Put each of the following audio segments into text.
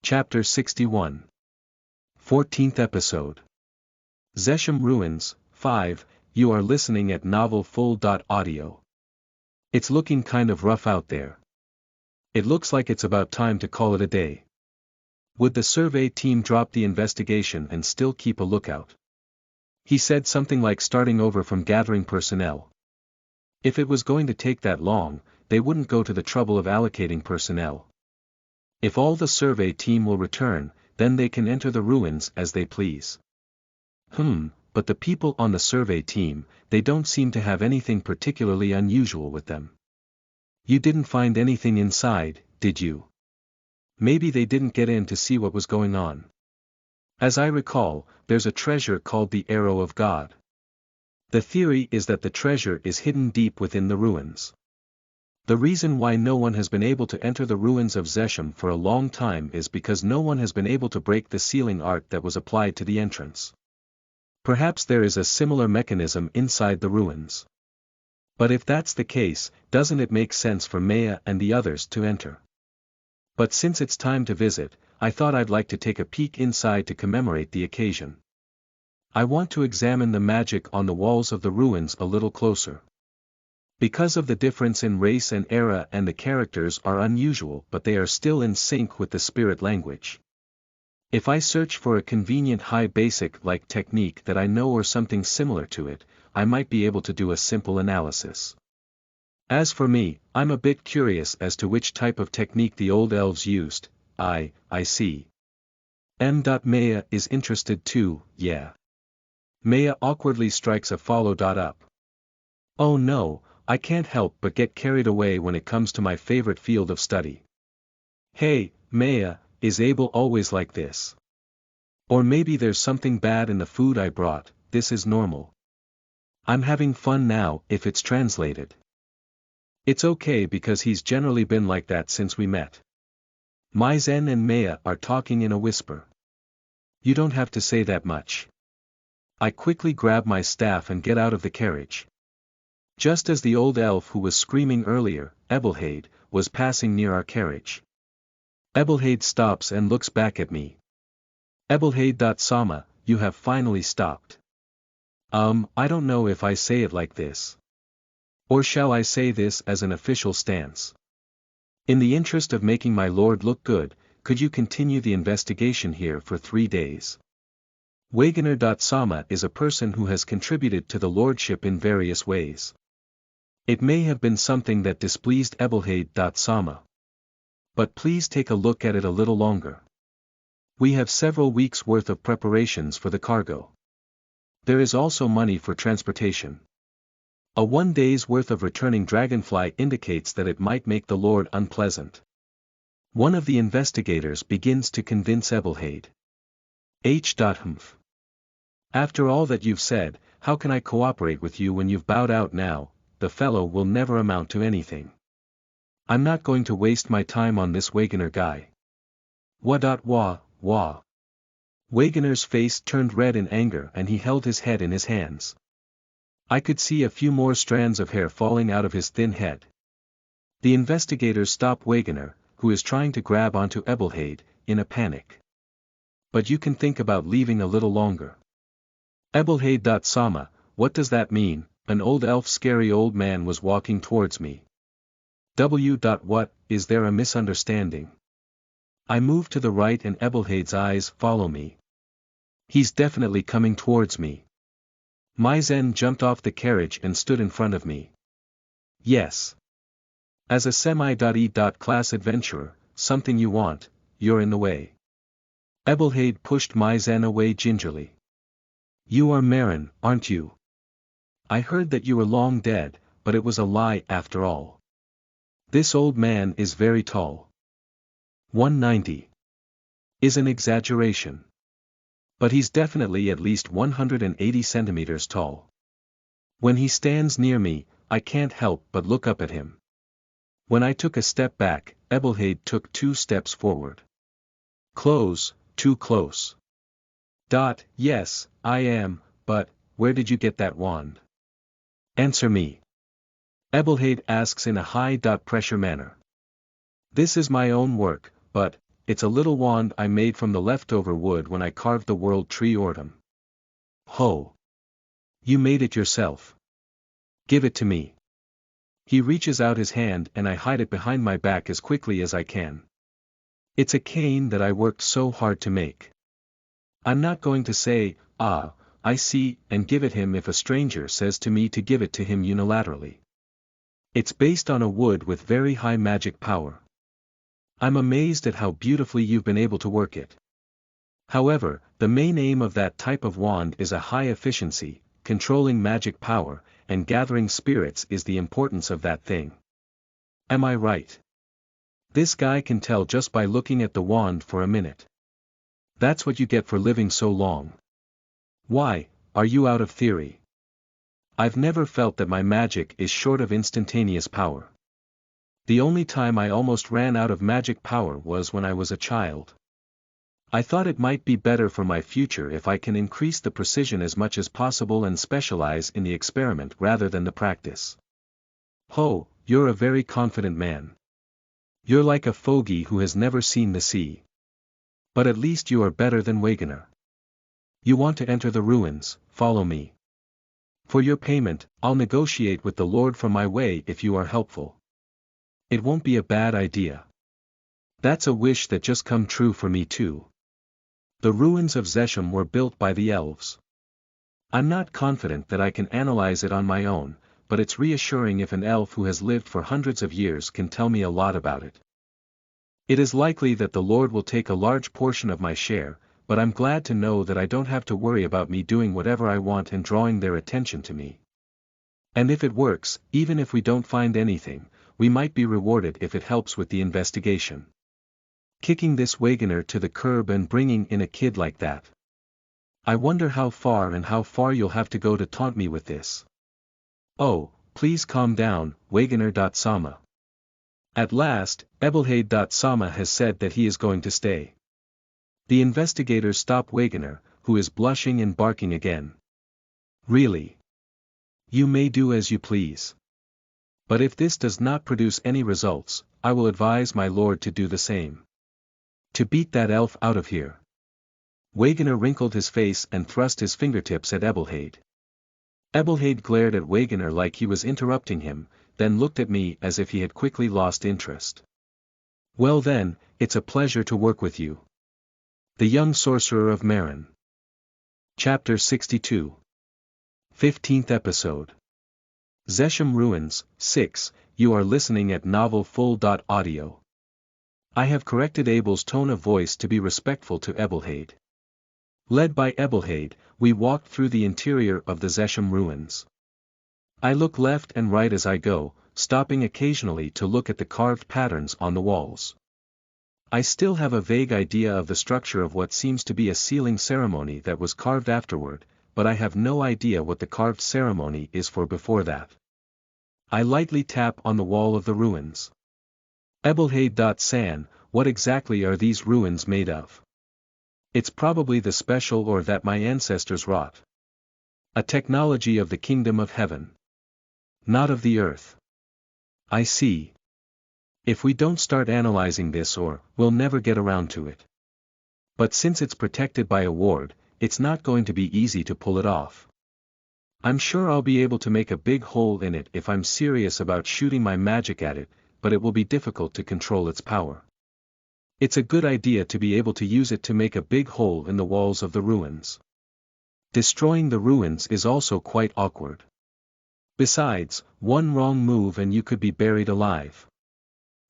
Chapter 61. 14th Episode. Zesham Ruins, 5, you are listening at Novel Full. Audio. It's looking kind of rough out there. It looks like it's about time to call it a day. Would the survey team drop the investigation and still keep a lookout? He said something like starting over from gathering personnel. If it was going to take that long, they wouldn't go to the trouble of allocating personnel. If all the survey team will return, then they can enter the ruins as they please. But the people on the survey team, they don't seem to have anything particularly unusual with them. You didn't find anything inside, did you? Maybe they didn't get in to see what was going on. As I recall, there's a treasure called the Arrow of God. The theory is that the treasure is hidden deep within the ruins. The reason why no one has been able to enter the ruins of Zesham for a long time is because no one has been able to break the sealing art that was applied to the entrance. Perhaps there is a similar mechanism inside the ruins. But if that's the case, doesn't it make sense for Maya and the others to enter? But since it's time to visit, I thought I'd like to take a peek inside to commemorate the occasion. I want to examine the magic on the walls of the ruins a little closer. Because of the difference in race and era, and the characters are unusual, but they are still in sync with the spirit language. If I search for a convenient high basic-like technique that I know or something similar to it, I might be able to do a simple analysis. As for me, I'm a bit curious as to which type of technique the old elves used. I see. Maya is interested too, yeah. Maya awkwardly strikes a follow. Up. Oh no, I can't help but get carried away when it comes to my favorite field of study. Hey, Maya, is Abel always like this? Or maybe there's something bad in the food I brought, this is normal. I'm having fun now, if it's translated. It's okay because he's generally been like that since we met. Maizen and Maya are talking in a whisper. You don't have to say that much. I quickly grab my staff and get out of the carriage. Just as the old elf who was screaming earlier, Ebelhade, was passing near our carriage. Ebelhade stops and looks back at me. Ebelhade. You have finally stopped. I don't know if I say it like this. Or shall I say this as an official stance? In the interest of making my lord look good, could you continue the investigation here for 3 days? Wagoner. Is a person who has contributed to the lordship in various ways. It may have been something that displeased Ebelhade. But please take a look at it a little longer. We have several weeks' worth of preparations for the cargo. There is also money for transportation. A 1 day's worth of returning dragonfly indicates that it might make the Lord unpleasant. One of the investigators begins to convince Ebelhade. After all that you've said, how can I cooperate with you when you've bowed out now? The fellow will never amount to anything. I'm not going to waste my time on this Wagoner guy. Wah. Wagoner's face turned red in anger and he held his head in his hands. I could see a few more strands of hair falling out of his thin head. The investigators stop Wagoner, who is trying to grab onto Ebelhade, in a panic. But you can think about leaving a little longer. Ebelhade. What does that mean? An old elf scary old man was walking towards me. What, is there a misunderstanding? I move to the right and Ebelhade's eyes follow me. He's definitely coming towards me. Maizen jumped off the carriage and stood in front of me. Yes. As a semi-class adventurer, something you want, you're in the way. Ebelhade pushed Maizen away gingerly. You are Marin, aren't you? I heard that you were long dead, but it was a lie after all. This old man is very tall. 190. Is an exaggeration. But he's definitely at least 180 centimeters tall. When he stands near me, I can't help but look up at him. When I took a step back, Ebelhade took 2 steps forward. Close, too close. Yes, I am, but, where did you get that wand? Answer me. Ebelhade asks in a high-pressure manner. This is my own work, but, it's a little wand I made from the leftover wood when I carved the world tree ortem. Ho! You made it yourself. Give it to me. He reaches out his hand and I hide it behind my back as quickly as I can. It's a cane that I worked so hard to make. I'm not going to say, "Ah, I see," and give it him if a stranger says to me to give it to him unilaterally. It's based on a wood with very high magic power. I'm amazed at how beautifully you've been able to work it. However, the main aim of that type of wand is a high efficiency, controlling magic power, and gathering spirits is the importance of that thing. Am I right? This guy can tell just by looking at the wand for a minute. That's what you get for living so long. Why, are you out of theory? I've never felt that my magic is short of instantaneous power. The only time I almost ran out of magic power was when I was a child. I thought it might be better for my future if I can increase the precision as much as possible and specialize in the experiment rather than the practice. Ho, you're a very confident man. You're like a fogey who has never seen the sea. But at least you are better than Wegener. You want to enter the ruins, follow me. For your payment, I'll negotiate with the Lord for my way if you are helpful. It won't be a bad idea. That's a wish that just come true for me too. The ruins of Zesham were built by the elves. I'm not confident that I can analyze it on my own, but it's reassuring if an elf who has lived for hundreds of years can tell me a lot about it. It is likely that the Lord will take a large portion of my share, but I'm glad to know that I don't have to worry about me doing whatever I want and drawing their attention to me. And if it works, even if we don't find anything, we might be rewarded if it helps with the investigation. Kicking this Wegener to the curb and bringing in a kid like that. I wonder how far you'll have to go to taunt me with this. Oh, please calm down, Wegener-sama. At last, Ebelhade-sama has said that he is going to stay. The investigators stop Wegener, who is blushing and barking again. Really? You may do as you please. But if this does not produce any results, I will advise my lord to do the same. To beat that elf out of here. Wegener wrinkled his face and thrust his fingertips at Ebelhade. Ebelhade glared at Wegener like he was interrupting him, then looked at me as if he had quickly lost interest. Well then, it's a pleasure to work with you. The Young Sorcerer of Marin. Chapter 62. 15th episode. Zesham Ruins, 6, you are listening at novelfull.audio. I have corrected Abel's tone of voice to be respectful to Ebelhade. Led by Ebelhade, we walked through the interior of the Zesham ruins. I look left and right as I go, stopping occasionally to look at the carved patterns on the walls. I still have a vague idea of the structure of what seems to be a sealing ceremony that was carved afterward, but I have no idea what the carved ceremony is for before that. I lightly tap on the wall of the ruins. Ebelhade.san, what exactly are these ruins made of? It's probably the special ore that my ancestors wrought. A technology of the kingdom of heaven. Not of the earth. I see. If we don't start analyzing this ore, we'll never get around to it. But since it's protected by a ward, it's not going to be easy to pull it off. I'm sure I'll be able to make a big hole in it if I'm serious about shooting my magic at it, but it will be difficult to control its power. It's a good idea to be able to use it to make a big hole in the walls of the ruins. Destroying the ruins is also quite awkward. Besides, one wrong move and you could be buried alive.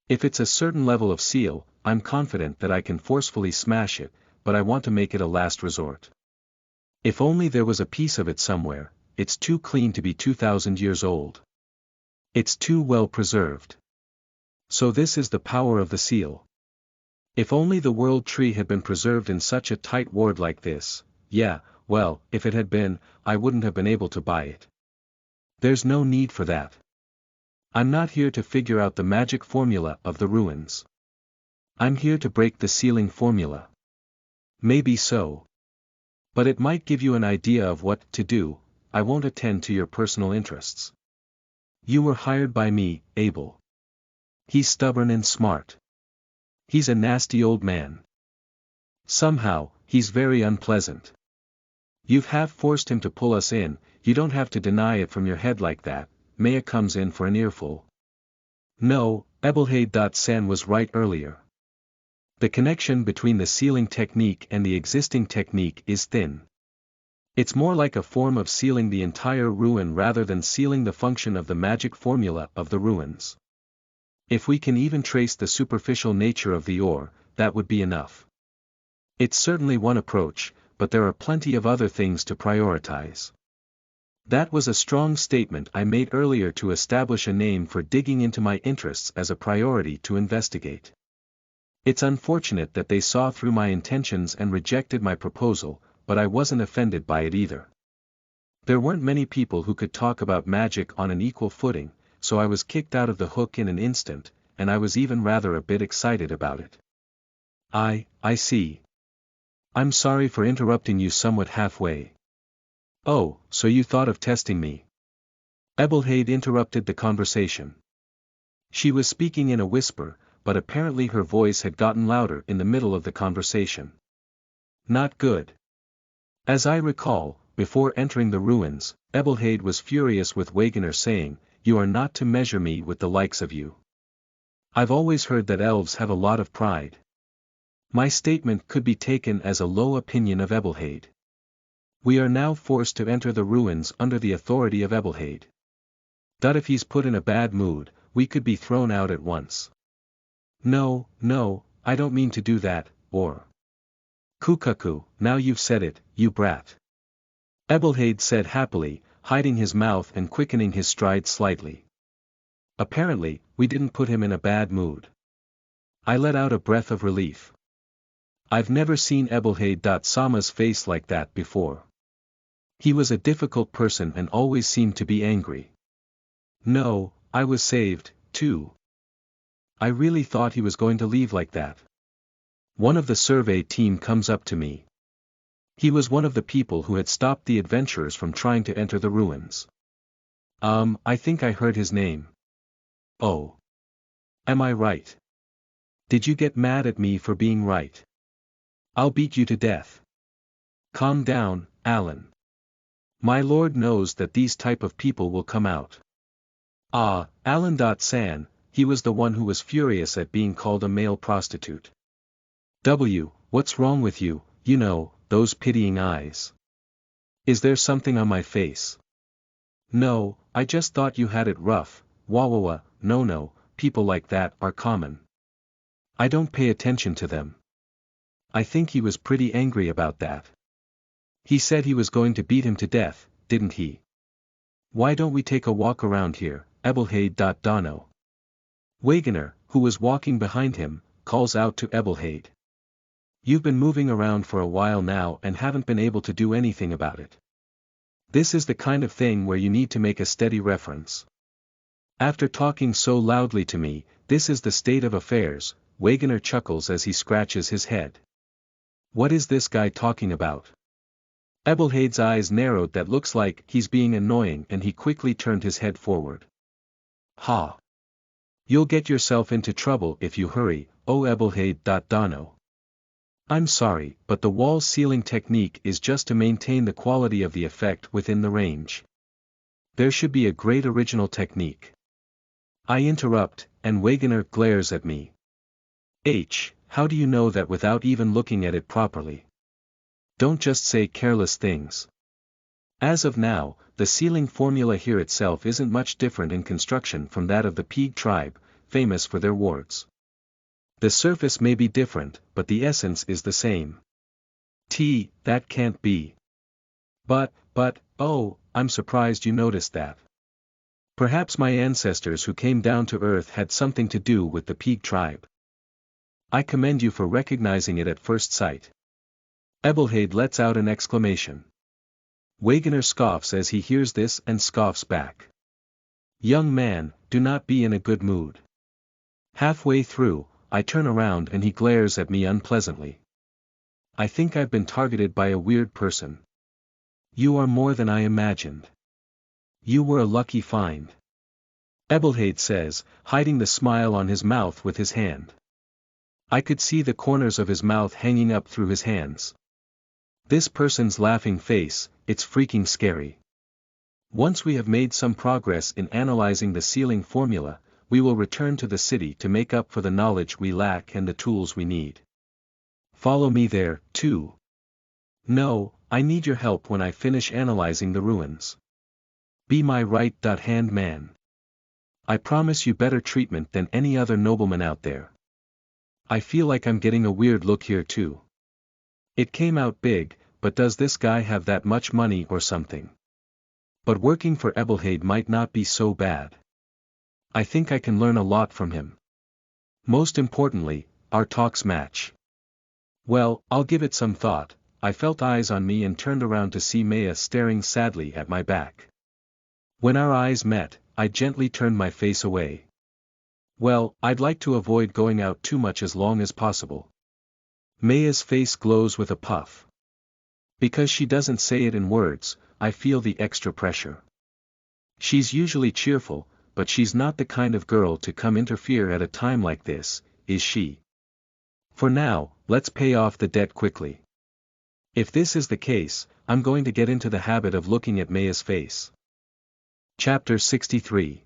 If it's a certain level of seal, I'm confident that I can forcefully smash it, but I want to make it a last resort. If only there was a piece of it somewhere, it's too clean to be 2,000 years old. It's too well preserved. So this is the power of the seal. If only the world tree had been preserved in such a tight ward like this, yeah, well, if it had been, I wouldn't have been able to buy it. There's no need for that. I'm not here to figure out the magic formula of the ruins. I'm here to break the sealing formula. Maybe so. But it might give you an idea of what to do. I won't attend to your personal interests. You were hired by me, Abel. He's stubborn and smart. He's a nasty old man. Somehow, he's very unpleasant. You've half forced him to pull us in, you don't have to deny it from your head like that. Maya comes in for an earful. No, Ebelhade.san was right earlier. The connection between the sealing technique and the existing technique is thin. It's more like a form of sealing the entire ruin rather than sealing the function of the magic formula of the ruins. If we can even trace the superficial nature of the ore, that would be enough. It's certainly one approach, but there are plenty of other things to prioritize. That was a strong statement I made earlier to establish a name for digging into my interests as a priority to investigate. It's unfortunate that they saw through my intentions and rejected my proposal, but I wasn't offended by it either. There weren't many people who could talk about magic on an equal footing, so I was kicked out of the hook in an instant, and I was even rather a bit excited about it. I see. I'm sorry for interrupting you somewhat halfway. Oh, so you thought of testing me? Ebelhade interrupted the conversation. She was speaking in a whisper, but apparently her voice had gotten louder in the middle of the conversation. Not good. As I recall, before entering the ruins, Ebelhade was furious with Wegener saying, "You are not to measure me with the likes of you. I've always heard that elves have a lot of pride." My statement could be taken as a low opinion of Ebelhade. We are now forced to enter the ruins under the authority of Ebelhade. That if he's put in a bad mood, we could be thrown out at once. No, I don't mean to do that, or... Kukaku, now you've said it, you brat. Ebelhade said happily, hiding his mouth and quickening his stride slightly. Apparently, we didn't put him in a bad mood. I let out a breath of relief. I've never seen Ebelhade.sama's face like that before. He was a difficult person and always seemed to be angry. No, I was saved, too. I really thought he was going to leave like that. One of the survey team comes up to me. He was one of the people who had stopped the adventurers from trying to enter the ruins. I think I heard his name. Oh. Am I right? Did you get mad at me for being right? I'll beat you to death. Calm down, Alan. My lord knows that these type of people will come out. Alan.san, he was the one who was furious at being called a male prostitute. What's wrong with you, you know, those pitying eyes? Is there something on my face? No, I just thought you had it rough, Wawawa, no, people like that are common. I don't pay attention to them. I think he was pretty angry about that. He said he was going to beat him to death, didn't he? Why don't we take a walk around here, Ebelhade.dono? Wegener, who was walking behind him, calls out to Ebelhade. You've been moving around for a while now and haven't been able to do anything about it. This is the kind of thing where you need to make a steady reference. After talking so loudly to me, this is the state of affairs, Wegener chuckles as he scratches his head. What is this guy talking about? Ebelhade's eyes narrowed. That looks like he's being annoying, and he quickly turned his head forward. Ha! You'll get yourself into trouble if you hurry, oh Ebelhade.dono. I'm sorry, but the wall sealing technique is just to maintain the quality of the effect within the range. There should be a great original technique. I interrupt, and Wegener glares at me. How do you know that without even looking at it properly? Don't just say careless things. As of now, the sealing formula here itself isn't much different in construction from that of the Peeg tribe, famous for their wards. The surface may be different, but the essence is the same. That can't be. But, oh, I'm surprised you noticed that. Perhaps my ancestors who came down to Earth had something to do with the Peeg tribe. I commend you for recognizing it at first sight. Ebelhade lets out an exclamation. Wegener scoffs as he hears this and scoffs back. Young man, do not be in a good mood. Halfway through, I turn around and he glares at me unpleasantly. I think I've been targeted by a weird person. You are more than I imagined. You were a lucky find. Ebelhade says, hiding the smile on his mouth with his hand. I could see the corners of his mouth hanging up through his hands. This person's laughing face, it's freaking scary. Once we have made some progress in analyzing the sealing formula, we will return to the city to make up for the knowledge we lack and the tools we need. Follow me there, too. No, I need your help when I finish analyzing the ruins. Be my right-hand man. I promise you better treatment than any other nobleman out there. I feel like I'm getting a weird look here too. It came out big, but does this guy have that much money or something? But working for Ebelhade might not be so bad. I think I can learn a lot from him. Most importantly, our talks match. Well, I'll give it some thought. I felt eyes on me and turned around to see Maya staring sadly at my back. When our eyes met, I gently turned my face away. Well, I'd like to avoid going out too much as long as possible. Maya's face glows with a puff. Because she doesn't say it in words, I feel the extra pressure. She's usually cheerful, but she's not the kind of girl to come interfere at a time like this, is she? For now, let's pay off the debt quickly. If this is the case, I'm going to get into the habit of looking at Maya's face. Chapter 63.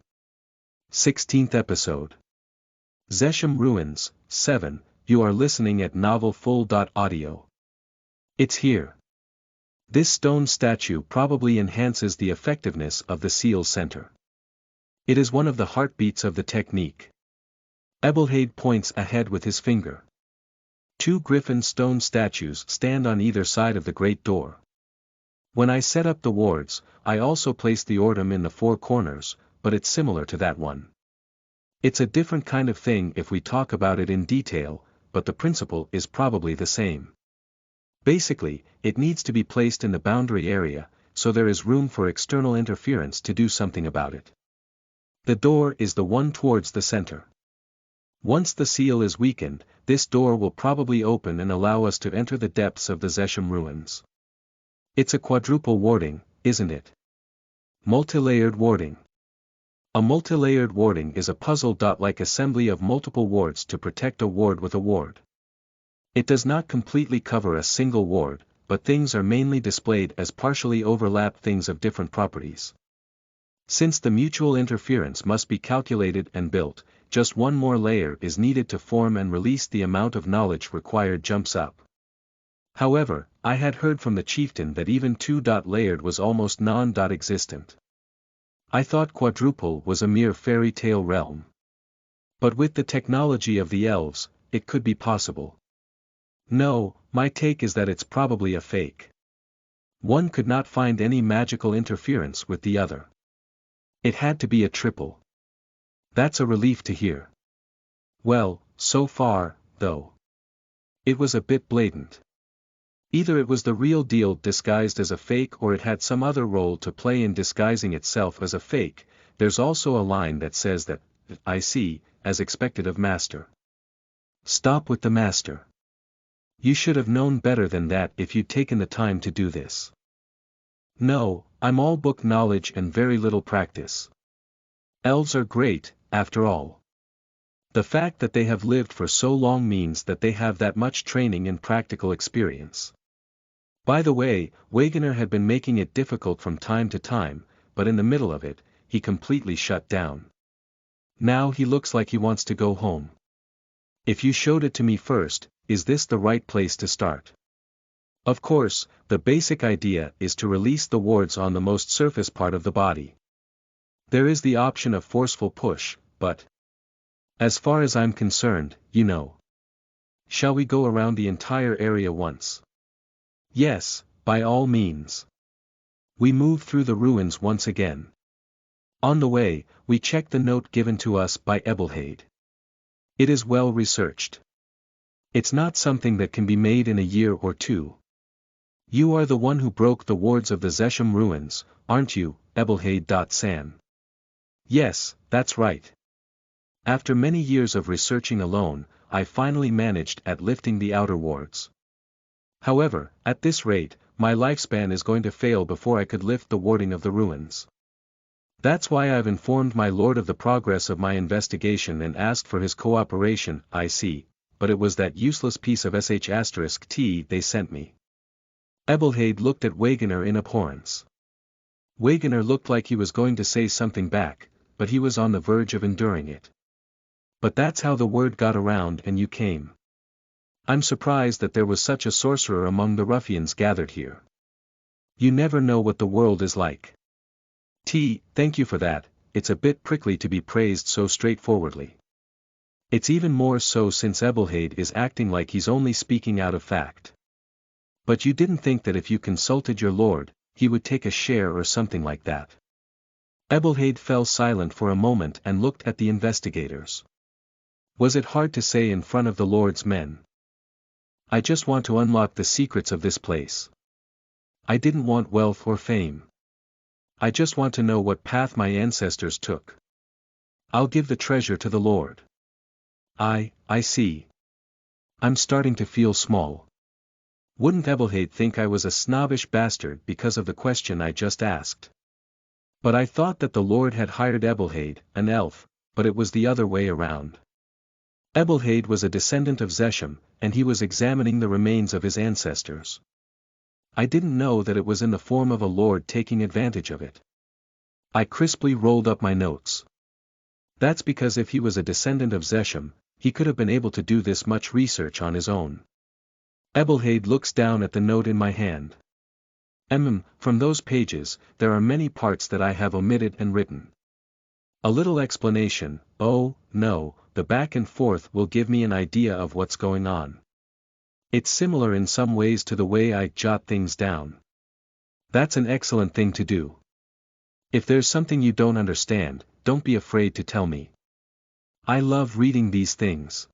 16th episode. Zesham Ruins, 7, you are listening at novelfull.audio. It's here. This stone statue probably enhances the effectiveness of the seal center. It is one of the heartbeats of the technique. Ebelhade points ahead with his finger. 2 griffin stone statues stand on either side of the great door. When I set up the wards, I also placed the ortum in the 4 corners, but it's similar to that one. It's a different kind of thing if we talk about it in detail, but the principle is probably the same. Basically, it needs to be placed in the boundary area, so there is room for external interference to do something about it. The door is the one towards the center. Once the seal is weakened, this door will probably open and allow us to enter the depths of the Zesham ruins. It's a quadruple warding, isn't it? Multilayered warding. A multilayered warding is a puzzle-like assembly of multiple wards to protect a ward with a ward. It does not completely cover a single ward, but things are mainly displayed as partially overlapped things of different properties. Since the mutual interference must be calculated and built, just one more layer is needed to form and release the amount of knowledge required jumps up. However, I had heard from the chieftain that even 2-layered was almost non-existent. I thought quadruple was a mere fairy tale realm. But with the technology of the elves, it could be possible. No, my take is that it's probably a fake. One could not find any magical interference with the other. It had to be a triple. That's a relief to hear. Well, so far, though. It was a bit blatant. Either it was the real deal disguised as a fake or it had some other role to play in disguising itself as a fake. There's also a line that says that, I see, as expected of master. Stop with the master. You should have known better than that if you'd taken the time to do this. No, I'm all book knowledge and very little practice. Elves are great, after all. The fact that they have lived for so long means that they have that much training and practical experience. By the way, Wegener had been making it difficult from time to time, but in the middle of it, he completely shut down. Now he looks like he wants to go home. If you showed it to me first, is this the right place to start? Of course, the basic idea is to release the wards on the most surface part of the body. There is the option of forceful push, but as far as I'm concerned, you know. Shall we go around the entire area once? Yes, by all means. We move through the ruins once again. On the way, we check the note given to us by Ebelhade. It is well researched. It's not something that can be made in a year or two. You are the one who broke the wards of the Zesham ruins, aren't you, Ebelhade-san? Yes, that's right. After many years of researching alone, I finally managed at lifting the outer wards. However, at this rate, my lifespan is going to fail before I could lift the warding of the ruins. That's why I've informed my lord of the progress of my investigation and asked for his cooperation. I see, but it was that useless piece of sh*t they sent me. Ebelhade looked at Wegener in abhorrence. Wegener looked like he was going to say something back, but he was on the verge of enduring it. But that's how the word got around and you came. I'm surprised that there was such a sorcerer among the ruffians gathered here. You never know what the world is like. Thank you for that. It's a bit prickly to be praised so straightforwardly. It's even more so since Ebelhade is acting like he's only speaking out of fact. But you didn't think that if you consulted your lord, he would take a share or something like that. Ebelhade fell silent for a moment and looked at the investigators. Was it hard to say in front of the Lord's men? I just want to unlock the secrets of this place. I didn't want wealth or fame. I just want to know what path my ancestors took. I'll give the treasure to the Lord. I see. I'm starting to feel small. Wouldn't Ebelhade think I was a snobbish bastard because of the question I just asked? But I thought that the Lord had hired Ebelhade, an elf, but it was the other way around. Ebelhade was a descendant of Zesham, and he was examining the remains of his ancestors. I didn't know that it was in the form of a lord taking advantage of it. I crisply rolled up my notes. That's because if he was a descendant of Zesham, he could have been able to do this much research on his own. Ebelhade looks down at the note in my hand. From those pages, there are many parts that I have omitted and written. A little explanation, oh, no, the back and forth will give me an idea of what's going on. It's similar in some ways to the way I jot things down. That's an excellent thing to do. If there's something you don't understand, don't be afraid to tell me. I love reading these things.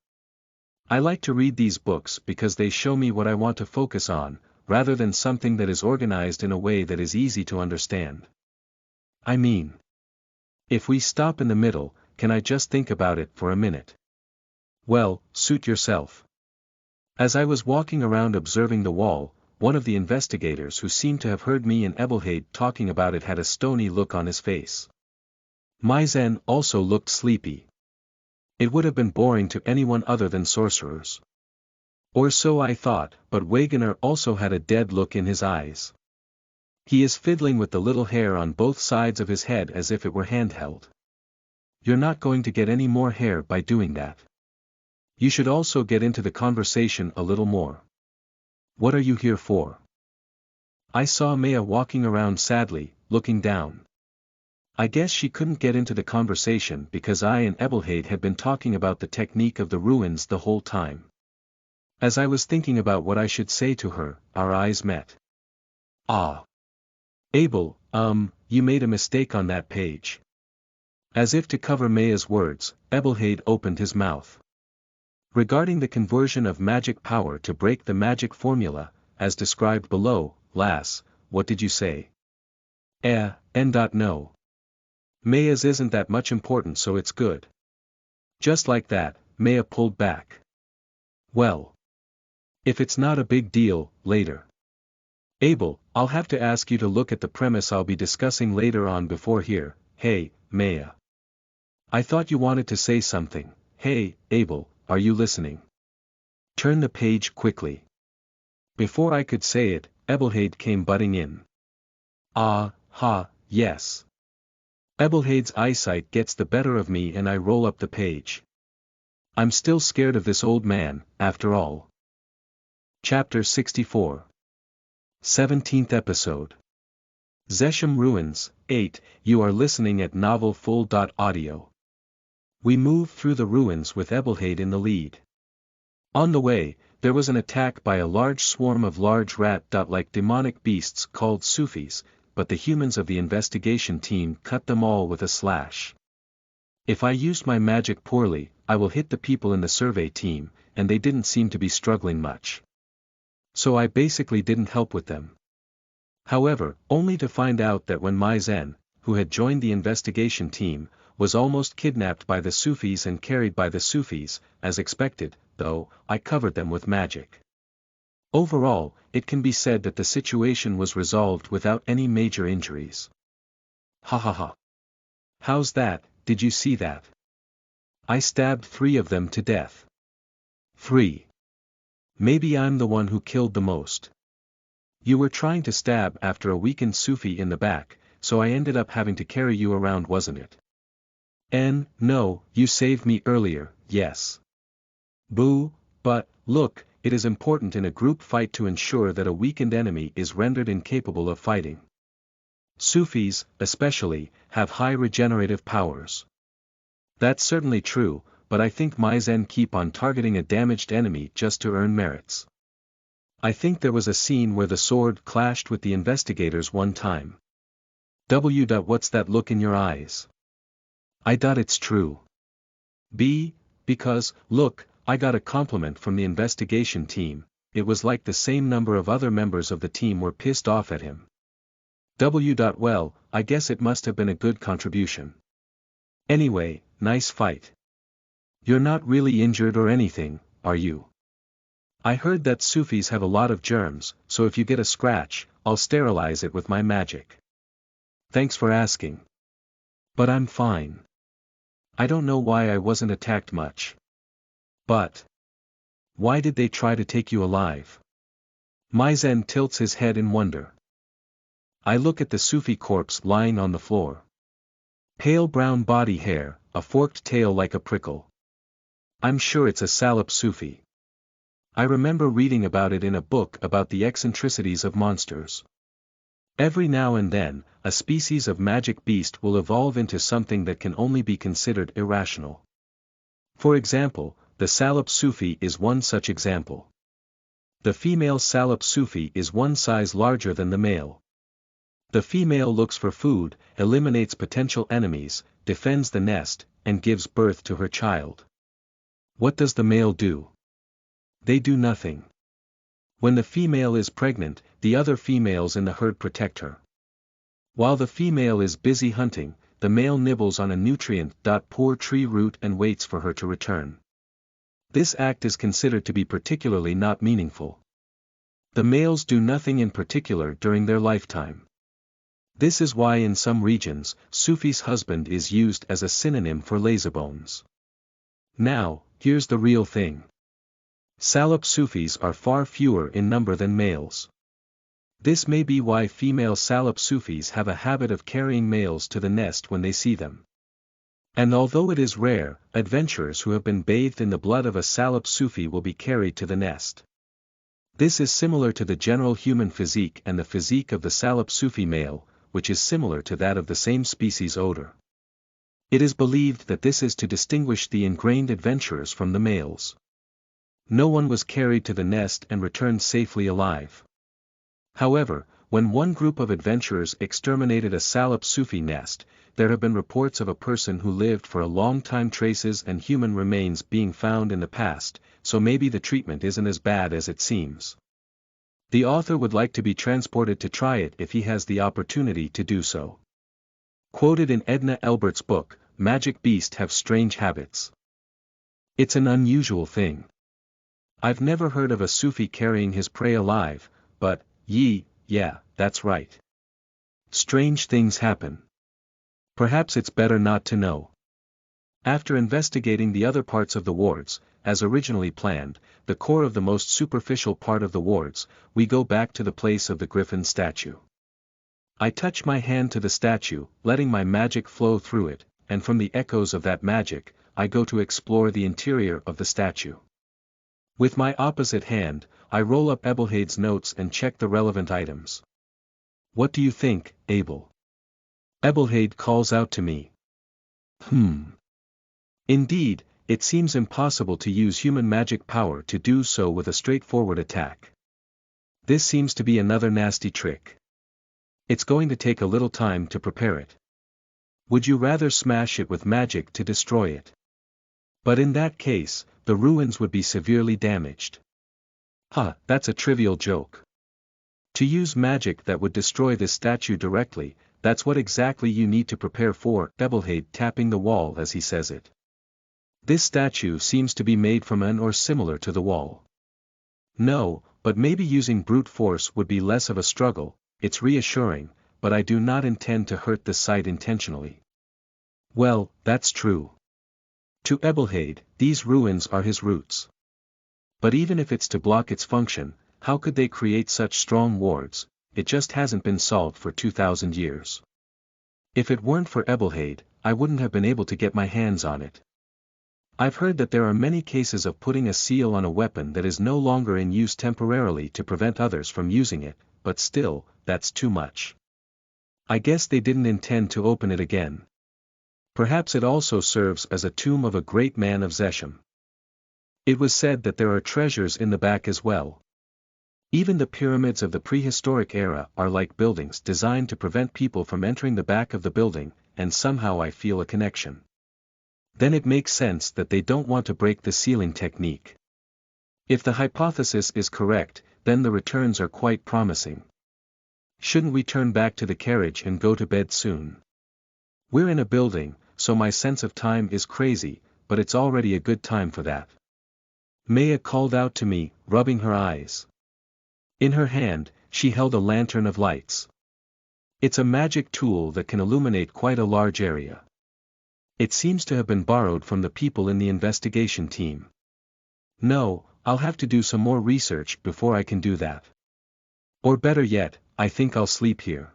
I like to read these books because they show me what I want to focus on, rather than something that is organized in a way that is easy to understand. I mean, if we stop in the middle, can I just think about it for a minute? Well, suit yourself. As I was walking around observing the wall, one of the investigators who seemed to have heard me and Ebelhade talking about it had a stony look on his face. Maizen also looked sleepy. It would have been boring to anyone other than sorcerers. Or so I thought, but Wegener also had a dead look in his eyes. He is fiddling with the little hair on both sides of his head as if it were handheld. You're not going to get any more hair by doing that. You should also get into the conversation a little more. What are you here for? I saw Maya walking around sadly, looking down. I guess she couldn't get into the conversation because I and Ebelhade had been talking about the technique of the ruins the whole time. As I was thinking about what I should say to her, our eyes met. Ah. Abel, you made a mistake on that page. As if to cover Maya's words, Ebelhade opened his mouth. Regarding the conversion of magic power to break the magic formula, as described below, lass, what did you say? No. Maya's isn't that much important so it's good. Just like that, Maya pulled back. Well. If it's not a big deal, later. Abel, I'll have to ask you to look at the premise I'll be discussing later on before here. Hey, Maya. I thought you wanted to say something. Hey, Abel, are you listening? Turn the page quickly. Before I could say it, Ebelhade came butting in. Yes. Ebelhade's eyesight gets the better of me and I roll up the page. I'm still scared of this old man, after all. Chapter 64. 17th episode. Zesham Ruins, 8, you are listening at novelfull.audio. We moved through the ruins with Ebelhade in the lead. On the way, there was an attack by a large swarm of large rat-like demonic beasts called Sufis, but the humans of the investigation team cut them all with a slash. If I used my magic poorly, I will hit the people in the survey team, and they didn't seem to be struggling much. So I basically didn't help with them. However, only to find out that when Maizen, who had joined the investigation team, was almost kidnapped by the Sufis and carried by the Sufis, as expected, though, I covered them with magic. Overall, it can be said that the situation was resolved without any major injuries. Ha. How's that, did you see that? I stabbed 3 of them to death. 3. Maybe I'm the one who killed the most. You were trying to stab after a weakened Sufi in the back, so I ended up having to carry you around, wasn't it? No, you saved me earlier, yes. Boo, but, look, it is important in a group fight to ensure that a weakened enemy is rendered incapable of fighting. Sufis, especially, have high regenerative powers. That's certainly true, but I think Maizen keep on targeting a damaged enemy just to earn merits. I think there was a scene where the sword clashed with the investigators one time. What's that look in your eyes? It's true. Because, look, I got a compliment from the investigation team. It was like the same number of other members of the team were pissed off at him. Well, I guess it must have been a good contribution. Anyway, nice fight. You're not really injured or anything, are you? I heard that Sufis have a lot of germs, so if you get a scratch, I'll sterilize it with my magic. Thanks for asking. But I'm fine. I don't know why I wasn't attacked much. But why did they try to take you alive? Maizen tilts his head in wonder. I look at the Sufi corpse lying on the floor. Pale brown body hair, a forked tail like a prickle. I'm sure it's a Salop Sufi. I remember reading about it in a book about the eccentricities of monsters. Every now and then, a species of magic beast will evolve into something that can only be considered irrational. For example, the Salop Sufi is one such example. The female Salop Sufi is one size larger than the male. The female looks for food, eliminates potential enemies, defends the nest, and gives birth to her child. What does the male do? They do nothing. When the female is pregnant, the other females in the herd protect her. While the female is busy hunting, the male nibbles on a nutrient-poor tree root and waits for her to return. This act is considered to be particularly not meaningful. The males do nothing in particular during their lifetime. This is why in some regions, Sufi's husband is used as a synonym for lazybones. Now, here's the real thing. Salop Sufis are far fewer in number than males. This may be why female Salop Sufis have a habit of carrying males to the nest when they see them. And although it is rare, adventurers who have been bathed in the blood of a Salop Sufi will be carried to the nest. This is similar to the general human physique and the physique of the Salop Sufi male, which is similar to that of the same species odor. It is believed that this is to distinguish the ingrained adventurers from the males. No one was carried to the nest and returned safely alive. However, when one group of adventurers exterminated a Salop Sufi nest, there have been reports of a person who lived for a long time, traces and human remains being found in the past, so maybe the treatment isn't as bad as it seems. The author would like to be transported to try it if he has the opportunity to do so. Quoted in Edna Elbert's book, Magic Beasts Have Strange Habits. It's an unusual thing. I've never heard of a Sufi carrying his prey alive, but, yeah, that's right. Strange things happen. Perhaps it's better not to know. After investigating the other parts of the wards, as originally planned, the core of the most superficial part of the wards, we go back to the place of the griffin statue. I touch my hand to the statue, letting my magic flow through it, and from the echoes of that magic, I go to explore the interior of the statue. With my opposite hand, I roll up Ebelhade's notes and check the relevant items. What do you think, Abel? Ebelhade calls out to me. Indeed, it seems impossible to use human magic power to do so with a straightforward attack. This seems to be another nasty trick. It's going to take a little time to prepare it. Would you rather smash it with magic to destroy it? But in that case, the ruins would be severely damaged. That's a trivial joke. To use magic that would destroy this statue directly, that's what exactly you need to prepare for, Ebelhade tapping the wall as he says it. This statue seems to be made from an or similar to the wall. No, but maybe using brute force would be less of a struggle. It's reassuring, but I do not intend to hurt the site intentionally. Well, that's true. To Ebelhade, these ruins are his roots. But even if it's to block its function, how could they create such strong wards? It just hasn't been solved for 2,000 years. If it weren't for Ebelhaid, I wouldn't have been able to get my hands on it. I've heard that there are many cases of putting a seal on a weapon that is no longer in use temporarily to prevent others from using it, but still, that's too much. I guess they didn't intend to open it again. Perhaps it also serves as a tomb of a great man of Zesham. It was said that there are treasures in the back as well. Even the pyramids of the prehistoric era are like buildings designed to prevent people from entering the back of the building, and somehow I feel a connection. Then it makes sense that they don't want to break the sealing technique. If the hypothesis is correct, then the returns are quite promising. Shouldn't we turn back to the carriage and go to bed soon? We're in a building, so my sense of time is crazy, but it's already a good time for that. Maya called out to me, rubbing her eyes. In her hand, she held a lantern of lights. It's a magic tool that can illuminate quite a large area. It seems to have been borrowed from the people in the investigation team. No, I'll have to do some more research before I can do that. Or better yet, I think I'll sleep here.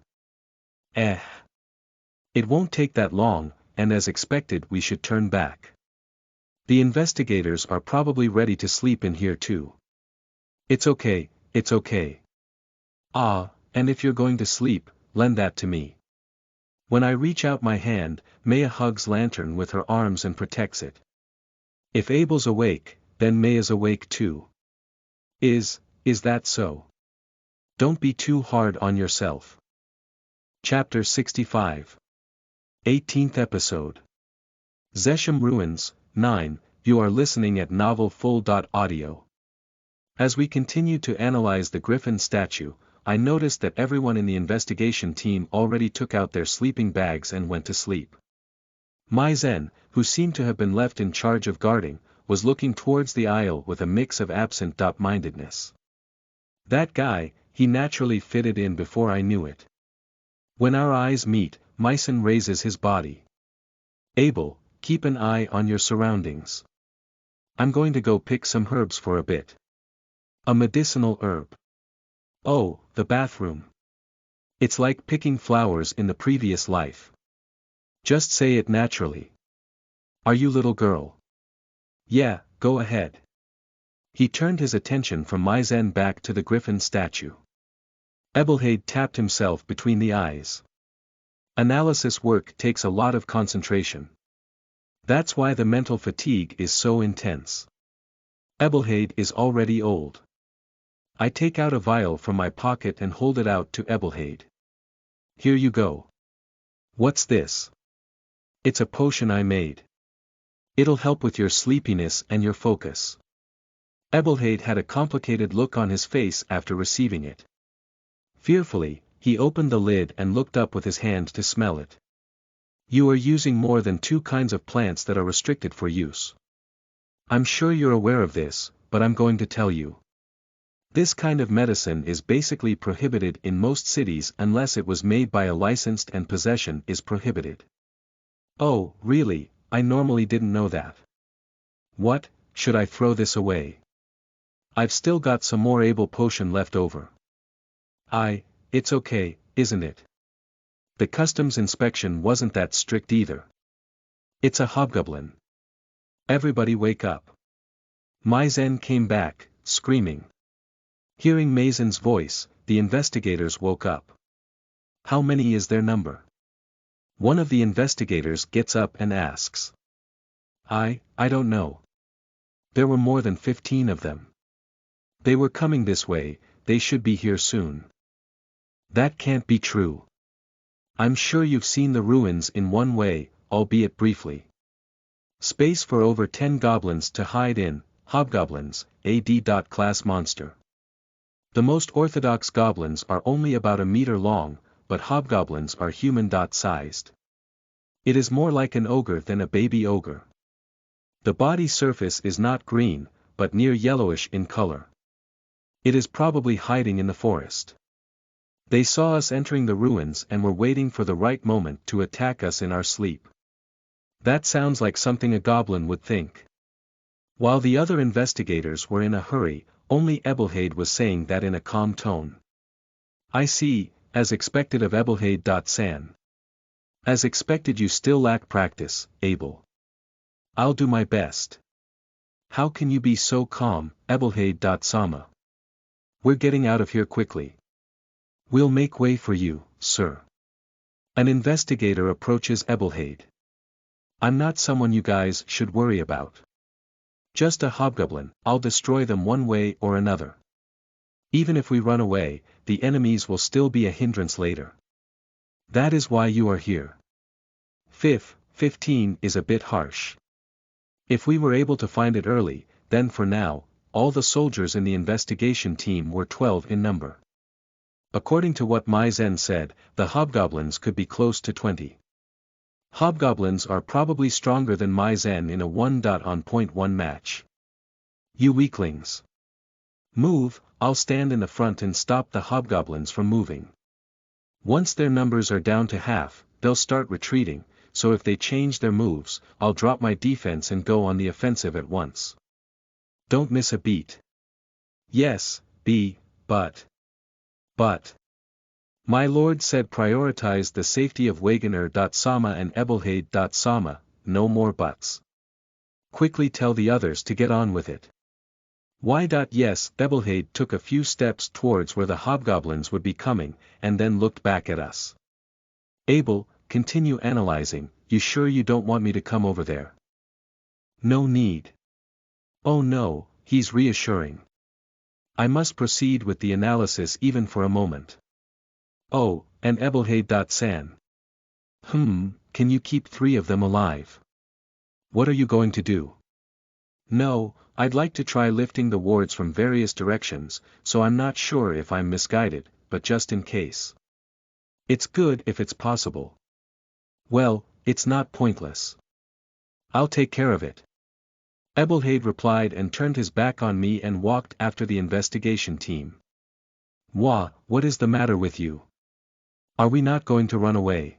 It won't take that long, and as expected we should turn back. The investigators are probably ready to sleep in here too. It's okay, it's okay. And if you're going to sleep, lend that to me. When I reach out my hand, Maya hugs Lantern with her arms and protects it. If Abel's awake, then Maya's awake too. Is that so? Don't be too hard on yourself. Chapter 65. 18th episode. Zesham Ruins, 9, you are listening at novelfull.audio. As we continued to analyze the griffin statue, I noticed that everyone in the investigation team already took out their sleeping bags and went to sleep. Maizen, who seemed to have been left in charge of guarding, was looking towards the aisle with a mix of absent-mindedness. That guy, he naturally fitted in before I knew it. When our eyes meet, Maizen raises his body. Abel, keep an eye on your surroundings. I'm going to go pick some herbs for a bit. A medicinal herb. Oh, the bathroom. It's like picking flowers in the previous life. Just say it naturally. Are you little girl? Yeah, go ahead. He turned his attention from Maizen back to the griffin statue. Ebelhaid tapped himself between the eyes. Analysis work takes a lot of concentration. That's why the mental fatigue is so intense. Ebelhaid is already old. I take out a vial from my pocket and hold it out to Ebelhaid. Here you go. What's this? It's a potion I made. It'll help with your sleepiness and your focus. Ebelhaid had a complicated look on his face after receiving it. Fearfully, he opened the lid and looked up with his hand to smell it. You are using more than 2 kinds of plants that are restricted for use. I'm sure you're aware of this, but I'm going to tell you. This kind of medicine is basically prohibited in most cities unless it was made by a licensed, and possession is prohibited. Oh, really? I normally didn't know that. What, should I throw this away? I've still got some more Abel potion left over. It's okay, isn't it? The customs inspection wasn't that strict either. It's a hobgoblin. Everybody wake up. Maizen came back, screaming. Hearing Maizen's voice, the investigators woke up. How many is their number? One of the investigators gets up and asks. I don't know. There were more than 15 of them. They were coming this way, they should be here soon. That can't be true. I'm sure you've seen the ruins in one way, albeit briefly. Space for over 10 goblins to hide in, hobgoblins, AD. Class monster. The most orthodox goblins are only about a meter long, but hobgoblins are human-sized. It is more like an ogre than a baby ogre. The body surface is not green, but near yellowish in color. It is probably hiding in the forest. They saw us entering the ruins and were waiting for the right moment to attack us in our sleep. That sounds like something a goblin would think. While the other investigators were in a hurry, only Ebelhade was saying that in a calm tone. I see, as expected of Ebelhade.san. As expected, you still lack practice, Abel. I'll do my best. How can you be so calm, Ebelhade.sama? We're getting out of here quickly. We'll make way for you, sir. An investigator approaches Ebelhade. I'm not someone you guys should worry about. Just a hobgoblin, I'll destroy them one way or another. Even if we run away, the enemies will still be a hindrance later. That is why you are here. 15 is a bit harsh. If we were able to find it early, then for now, all the soldiers in the investigation team were 12 in number. According to what Maizen said, the hobgoblins could be close to 20. Hobgoblins are probably stronger than Maizen in a 1.1 match. You weaklings. Move, I'll stand in the front and stop the hobgoblins from moving. Once their numbers are down to half, they'll start retreating, so if they change their moves, I'll drop my defense and go on the offensive at once. Don't miss a beat. Yes, but. My lord said prioritize the safety of Wagoner.sama and Ebelhade.sama, no more buts. Quickly tell the others to get on with it. Yes, Ebelhade took a few steps towards where the hobgoblins would be coming, and then looked back at us. Abel, continue analyzing, you sure you don't want me to come over there? No need. Oh no, he's reassuring. I must proceed with the analysis even for a moment. Oh, and Ebelhade.san. Can you keep 3 of them alive? What are you going to do? No, I'd like to try lifting the wards from various directions, so I'm not sure if I'm misguided, but just in case. It's good if it's possible. Well, it's not pointless. I'll take care of it. Ebelhade replied and turned his back on me and walked after the investigation team. What is the matter with you? Are we not going to run away?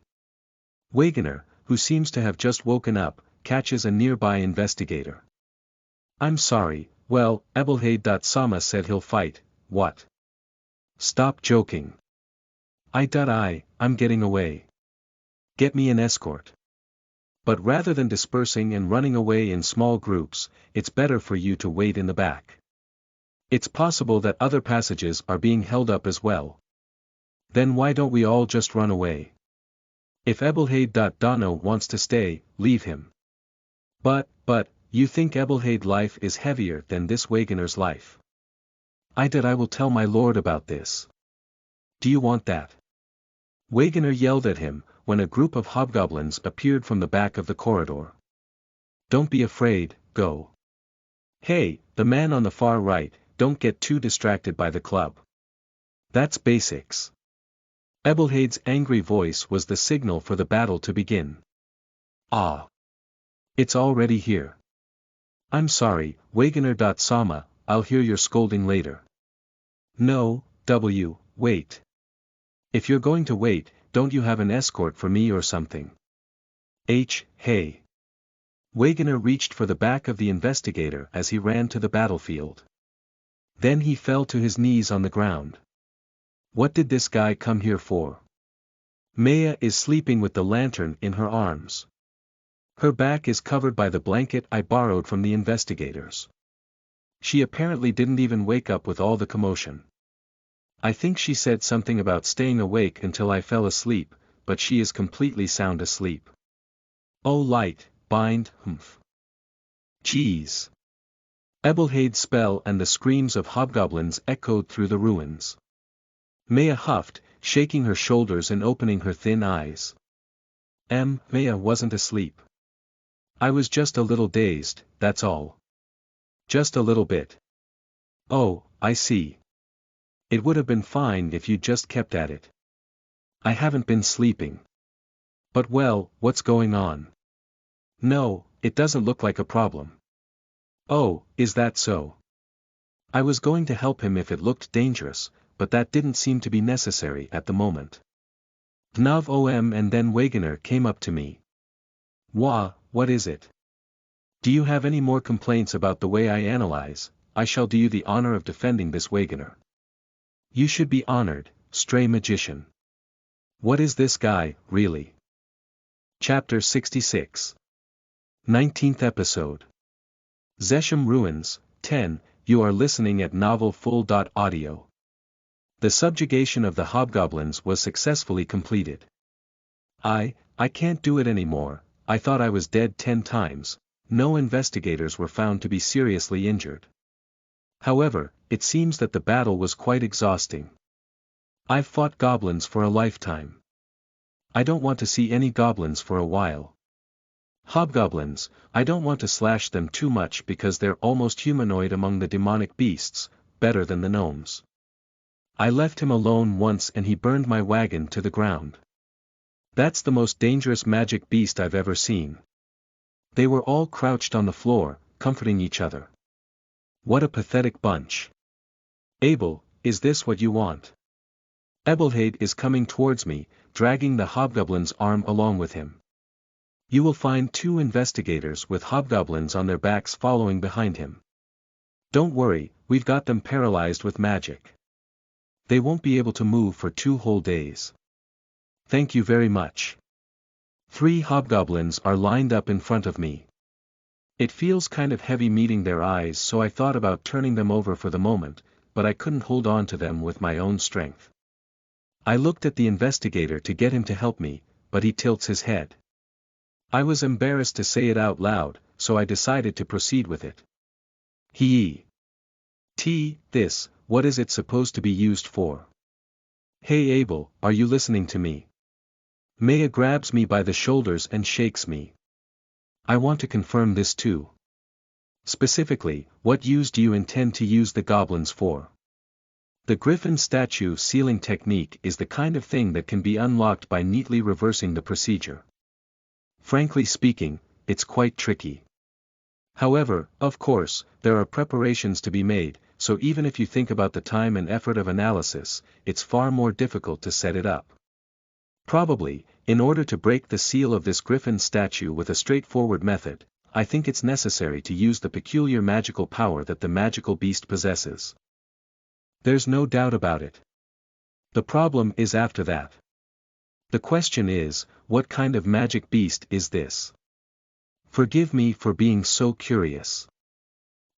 Wagoner, who seems to have just woken up, catches a nearby investigator. I'm sorry, well, Ebelhade.sama said he'll fight, what? Stop joking. I'm getting away. Get me an escort. But rather than dispersing and running away in small groups, it's better for you to wait in the back. It's possible that other passages are being held up as well. Then why don't we all just run away? If Ebelhade.Dono wants to stay, leave him. But, you think Ebelhade life is heavier than this Wagoner's life? I will tell my lord about this. Do you want that? Wagoner yelled at him, when a group of hobgoblins appeared from the back of the corridor. Don't be afraid, go. Hey, the man on the far right, don't get too distracted by the club. That's basics. Ebelhade's angry voice was the signal for the battle to begin. It's already here. I'm sorry, Wagoner.sama, I'll hear your scolding later. No, wait. If you're going to wait, don't you have an escort for me or something? Hey. Wagoner reached for the back of the investigator as he ran to the battlefield. Then he fell to his knees on the ground. What did this guy come here for? Maya is sleeping with the lantern in her arms. Her back is covered by the blanket I borrowed from the investigators. She apparently didn't even wake up with all the commotion. I think she said something about staying awake until I fell asleep, but she is completely sound asleep. Oh light, bind, Jeez. Ebelhade's spell and the screams of hobgoblins echoed through the ruins. Maya huffed, shaking her shoulders and opening her thin eyes. Maya wasn't asleep. I was just a little dazed, that's all. Just a little bit. Oh, I see. It would have been fine if you just kept at it. I haven't been sleeping. But well, what's going on? No, it doesn't look like a problem. Oh, is that so? I was going to help him if it looked dangerous, but that didn't seem to be necessary at the moment. And then Wagoner came up to me. What is it? Do you have any more complaints about the way I analyze? I shall do you the honor of defending this wagoner. You should be honored, stray magician. What is this guy, really? Chapter 66. 19th episode. Zesham Ruins, 10, you are listening at novelfull.audio. The subjugation of the hobgoblins was successfully completed. I can't do it anymore. I thought I was dead 10 times. No investigators were found to be seriously injured. However, it seems that the battle was quite exhausting. I've fought goblins for a lifetime. I don't want to see any goblins for a while. Hobgoblins, I don't want to slash them too much because they're almost humanoid among the demonic beasts, better than the gnomes. I left him alone once and he burned my wagon to the ground. That's the most dangerous magic beast I've ever seen. They were all crouched on the floor, comforting each other. What a pathetic bunch. Abel, is this what you want? Ebelhade is coming towards me, dragging the hobgoblin's arm along with him. You will find 2 investigators with hobgoblins on their backs following behind him. Don't worry, we've got them paralyzed with magic. They won't be able to move for 2 whole days. Thank you very much. 3 hobgoblins are lined up in front of me. It feels kind of heavy meeting their eyes, so I thought about turning them over for the moment, but I couldn't hold on to them with my own strength. I looked at the investigator to get him to help me, but he tilts his head. I was embarrassed to say it out loud, so I decided to proceed with it. This, what is it supposed to be used for? Hey Abel, are you listening to me? Maya grabs me by the shoulders and shakes me. I want to confirm this too. Specifically, what use do you intend to use the goblins for? The griffin statue sealing technique is the kind of thing that can be unlocked by neatly reversing the procedure. Frankly speaking, it's quite tricky. However, of course, there are preparations to be made, so even if you think about the time and effort of analysis, it's far more difficult to set it up. Probably, in order to break the seal of this griffin statue with a straightforward method, I think it's necessary to use the peculiar magical power that the magical beast possesses. There's no doubt about it. The problem is after that. The question is, what kind of magic beast is this? Forgive me for being so curious.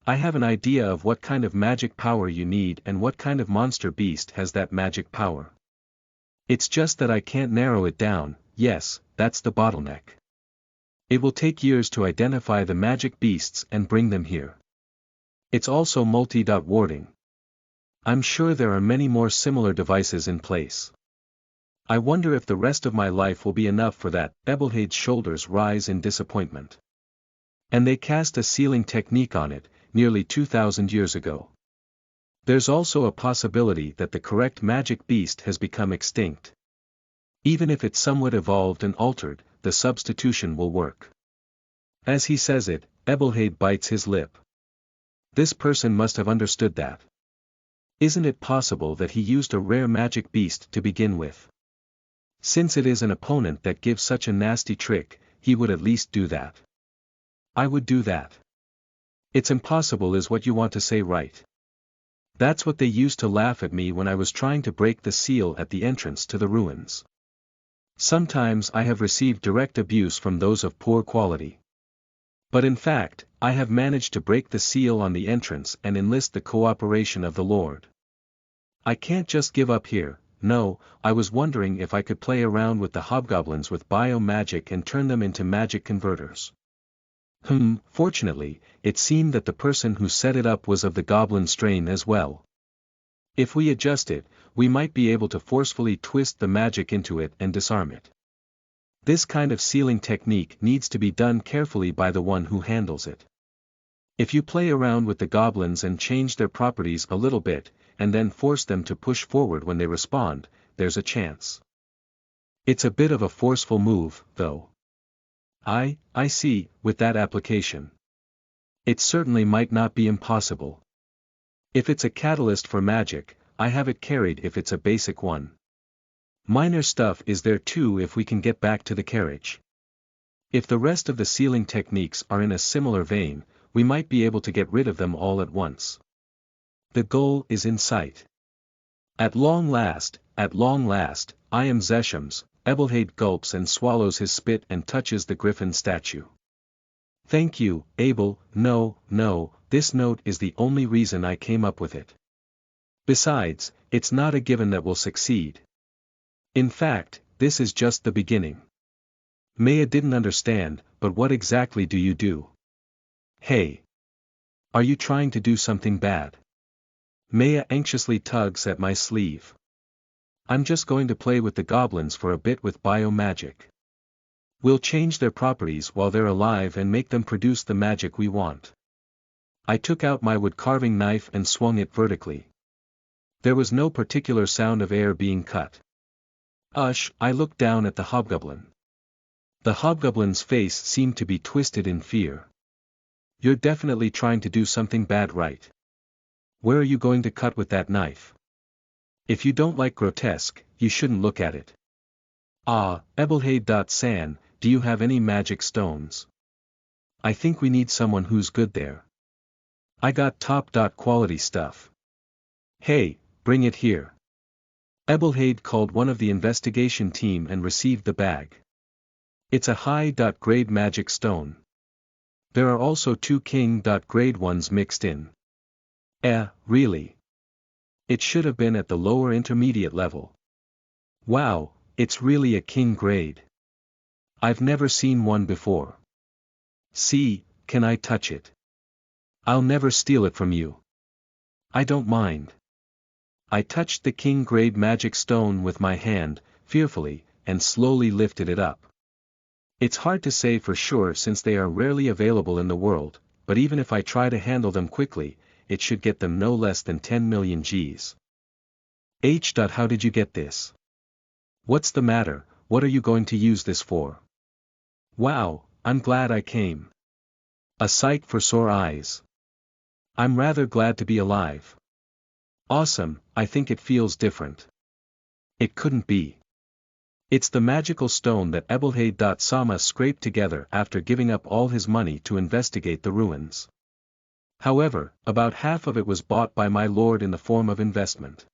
I have an idea of what kind of magic power you need and what kind of monster beast has that magic power. It's just that I can't narrow it down. Yes, that's the bottleneck. It will take years to identify the magic beasts and bring them here. It's also multi-warding. I'm sure there are many more similar devices in place. I wonder if the rest of my life will be enough for that. Ebelhade's shoulders rise in disappointment. And they cast a sealing technique on it, nearly 2,000 years ago. There's also a possibility that the correct magic beast has become extinct. Even if it's somewhat evolved and altered, the substitution will work. As he says it, Ebelhade bites his lip. This person must have understood that. Isn't it possible that he used a rare magic beast to begin with? Since it is an opponent that gives such a nasty trick, he would at least do that. I would do that. It's impossible is what you want to say, right? That's what they used to laugh at me when I was trying to break the seal at the entrance to the ruins. Sometimes I have received direct abuse from those of poor quality. But in fact, I have managed to break the seal on the entrance and enlist the cooperation of the Lord. I can't just give up here. No, I was wondering if I could play around with the hobgoblins with bio-magic and turn them into magic converters. Fortunately, it seemed that the person who set it up was of the goblin strain as well. If we adjust it, we might be able to forcefully twist the magic into it and disarm it. This kind of sealing technique needs to be done carefully by the one who handles it. If you play around with the goblins and change their properties a little bit, and then force them to push forward when they respond, there's a chance. It's a bit of a forceful move, though. I see, with that application. It certainly might not be impossible. If it's a catalyst for magic, I have it carried if it's a basic one. Minor stuff is there too if we can get back to the carriage. If the rest of the sealing techniques are in a similar vein, we might be able to get rid of them all at once. The goal is in sight. At long last, I am Zeshams. Ebelhade gulps and swallows his spit and touches the griffin statue. Thank you, Abel. No, this note is the only reason I came up with it. Besides, it's not a given that we'll succeed. In fact, this is just the beginning. Maya didn't understand, but what exactly do you do? Hey! Are you trying to do something bad? Maya anxiously tugs at my sleeve. I'm just going to play with the goblins for a bit with bio-magic. We'll change their properties while they're alive and make them produce the magic we want. I took out my wood-carving knife and swung it vertically. There was no particular sound of air being cut. I looked down at the hobgoblin. The hobgoblin's face seemed to be twisted in fear. You're definitely trying to do something bad, right? Where are you going to cut with that knife? If you don't like grotesque, you shouldn't look at it. Ebelhade.san, do you have any magic stones? I think we need someone who's good there. I got top quality stuff. Hey, bring it here. Ebelhade called one of the investigation team and received the bag. It's a high-grade magic stone. There are also 2 king-grade ones mixed in. Really? It should have been at the lower intermediate level. Wow, it's really a king grade. I've never seen one before. See, can I touch it? I'll never steal it from you. I don't mind. I touched the king-grade magic stone with my hand, fearfully, and slowly lifted it up. It's hard to say for sure since they are rarely available in the world, but even if I try to handle them quickly, it should get them no less than 10 million Gs. How did you get this? What's the matter? What are you going to use this for? Wow, I'm glad I came. A sight for sore eyes. I'm rather glad to be alive. Awesome, I think it feels different. It couldn't be. It's the magical stone that Ebelhade.sama scraped together after giving up all his money to investigate the ruins. However, about half of it was bought by my lord in the form of investment.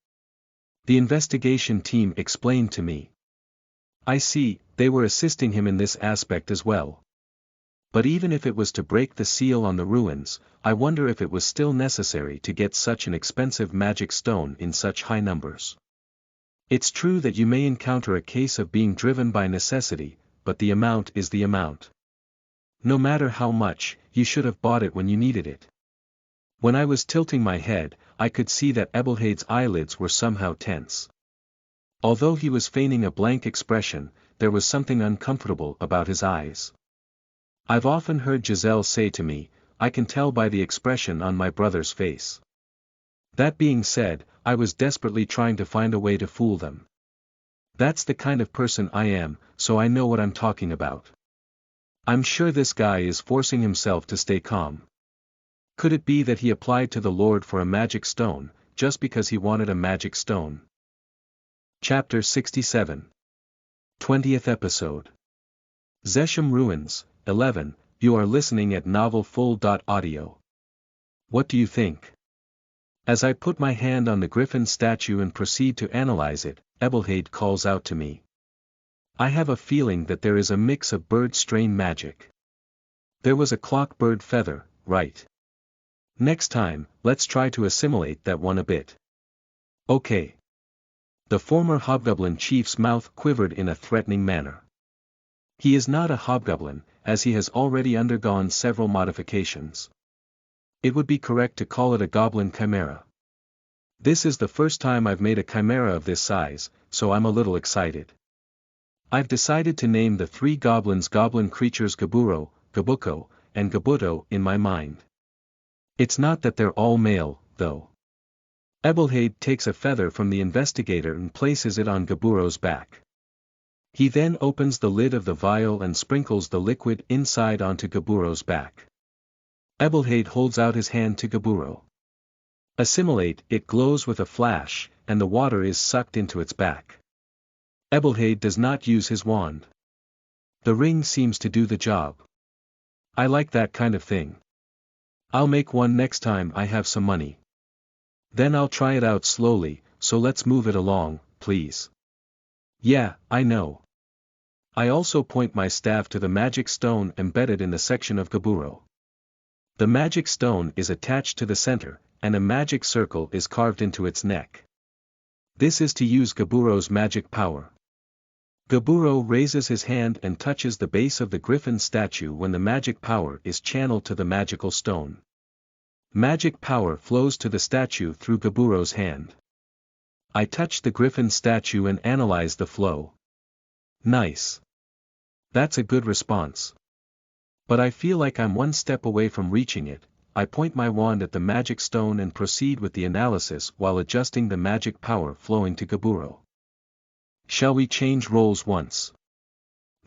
The investigation team explained to me. I see, they were assisting him in this aspect as well. But even if it was to break the seal on the ruins, I wonder if it was still necessary to get such an expensive magic stone in such high numbers. It's true that you may encounter a case of being driven by necessity, but the amount is the amount. No matter how much, you should have bought it when you needed it. When I was tilting my head, I could see that Ebelhade's eyelids were somehow tense. Although he was feigning a blank expression, there was something uncomfortable about his eyes. I've often heard Giselle say to me, I can tell by the expression on my brother's face. That being said, I was desperately trying to find a way to fool them. That's the kind of person I am, so I know what I'm talking about. I'm sure this guy is forcing himself to stay calm. Could it be that he applied to the Lord for a magic stone, just because he wanted a magic stone? Chapter 67. 20th episode. Zesham Ruins, 11, you are listening at novelfull.audio. What do you think? As I put my hand on the griffin statue and proceed to analyze it, Ebelhade calls out to me. I have a feeling that there is a mix of bird strain magic. There was a clock bird feather, right? Next time, let's try to assimilate that one a bit. Okay. The former hobgoblin chief's mouth quivered in a threatening manner. He is not a hobgoblin, as he has already undergone several modifications. It would be correct to call it a goblin chimera. This is the first time I've made a chimera of this size, so I'm a little excited. I've decided to name the 3 goblin creatures Gaburo, Gabuko, and Gabuto in my mind. It's not that they're all male, though. Ebelhade takes a feather from the investigator and places it on Gaburo's back. He then opens the lid of the vial and sprinkles the liquid inside onto Gaburo's back. Ebelhade holds out his hand to Gaburo. Assimilate, it glows with a flash, and the water is sucked into its back. Ebelhade does not use his wand. The ring seems to do the job. I like that kind of thing. I'll make one next time I have some money. Then I'll try it out slowly, so let's move it along, please. Yeah, I know. I also point my staff to the magic stone embedded in the section of Gaburo. The magic stone is attached to the center, and a magic circle is carved into its neck. This is to use Gaburo's magic power. Gaburo raises his hand and touches the base of the griffin statue when the magic power is channeled to the magical stone. Magic power flows to the statue through Gaburo's hand. I touch the griffin statue and analyze the flow. Nice. That's a good response. But I feel like I'm one step away from reaching it. I point my wand at the magic stone and proceed with the analysis while adjusting the magic power flowing to Gaburo. Shall we change roles once?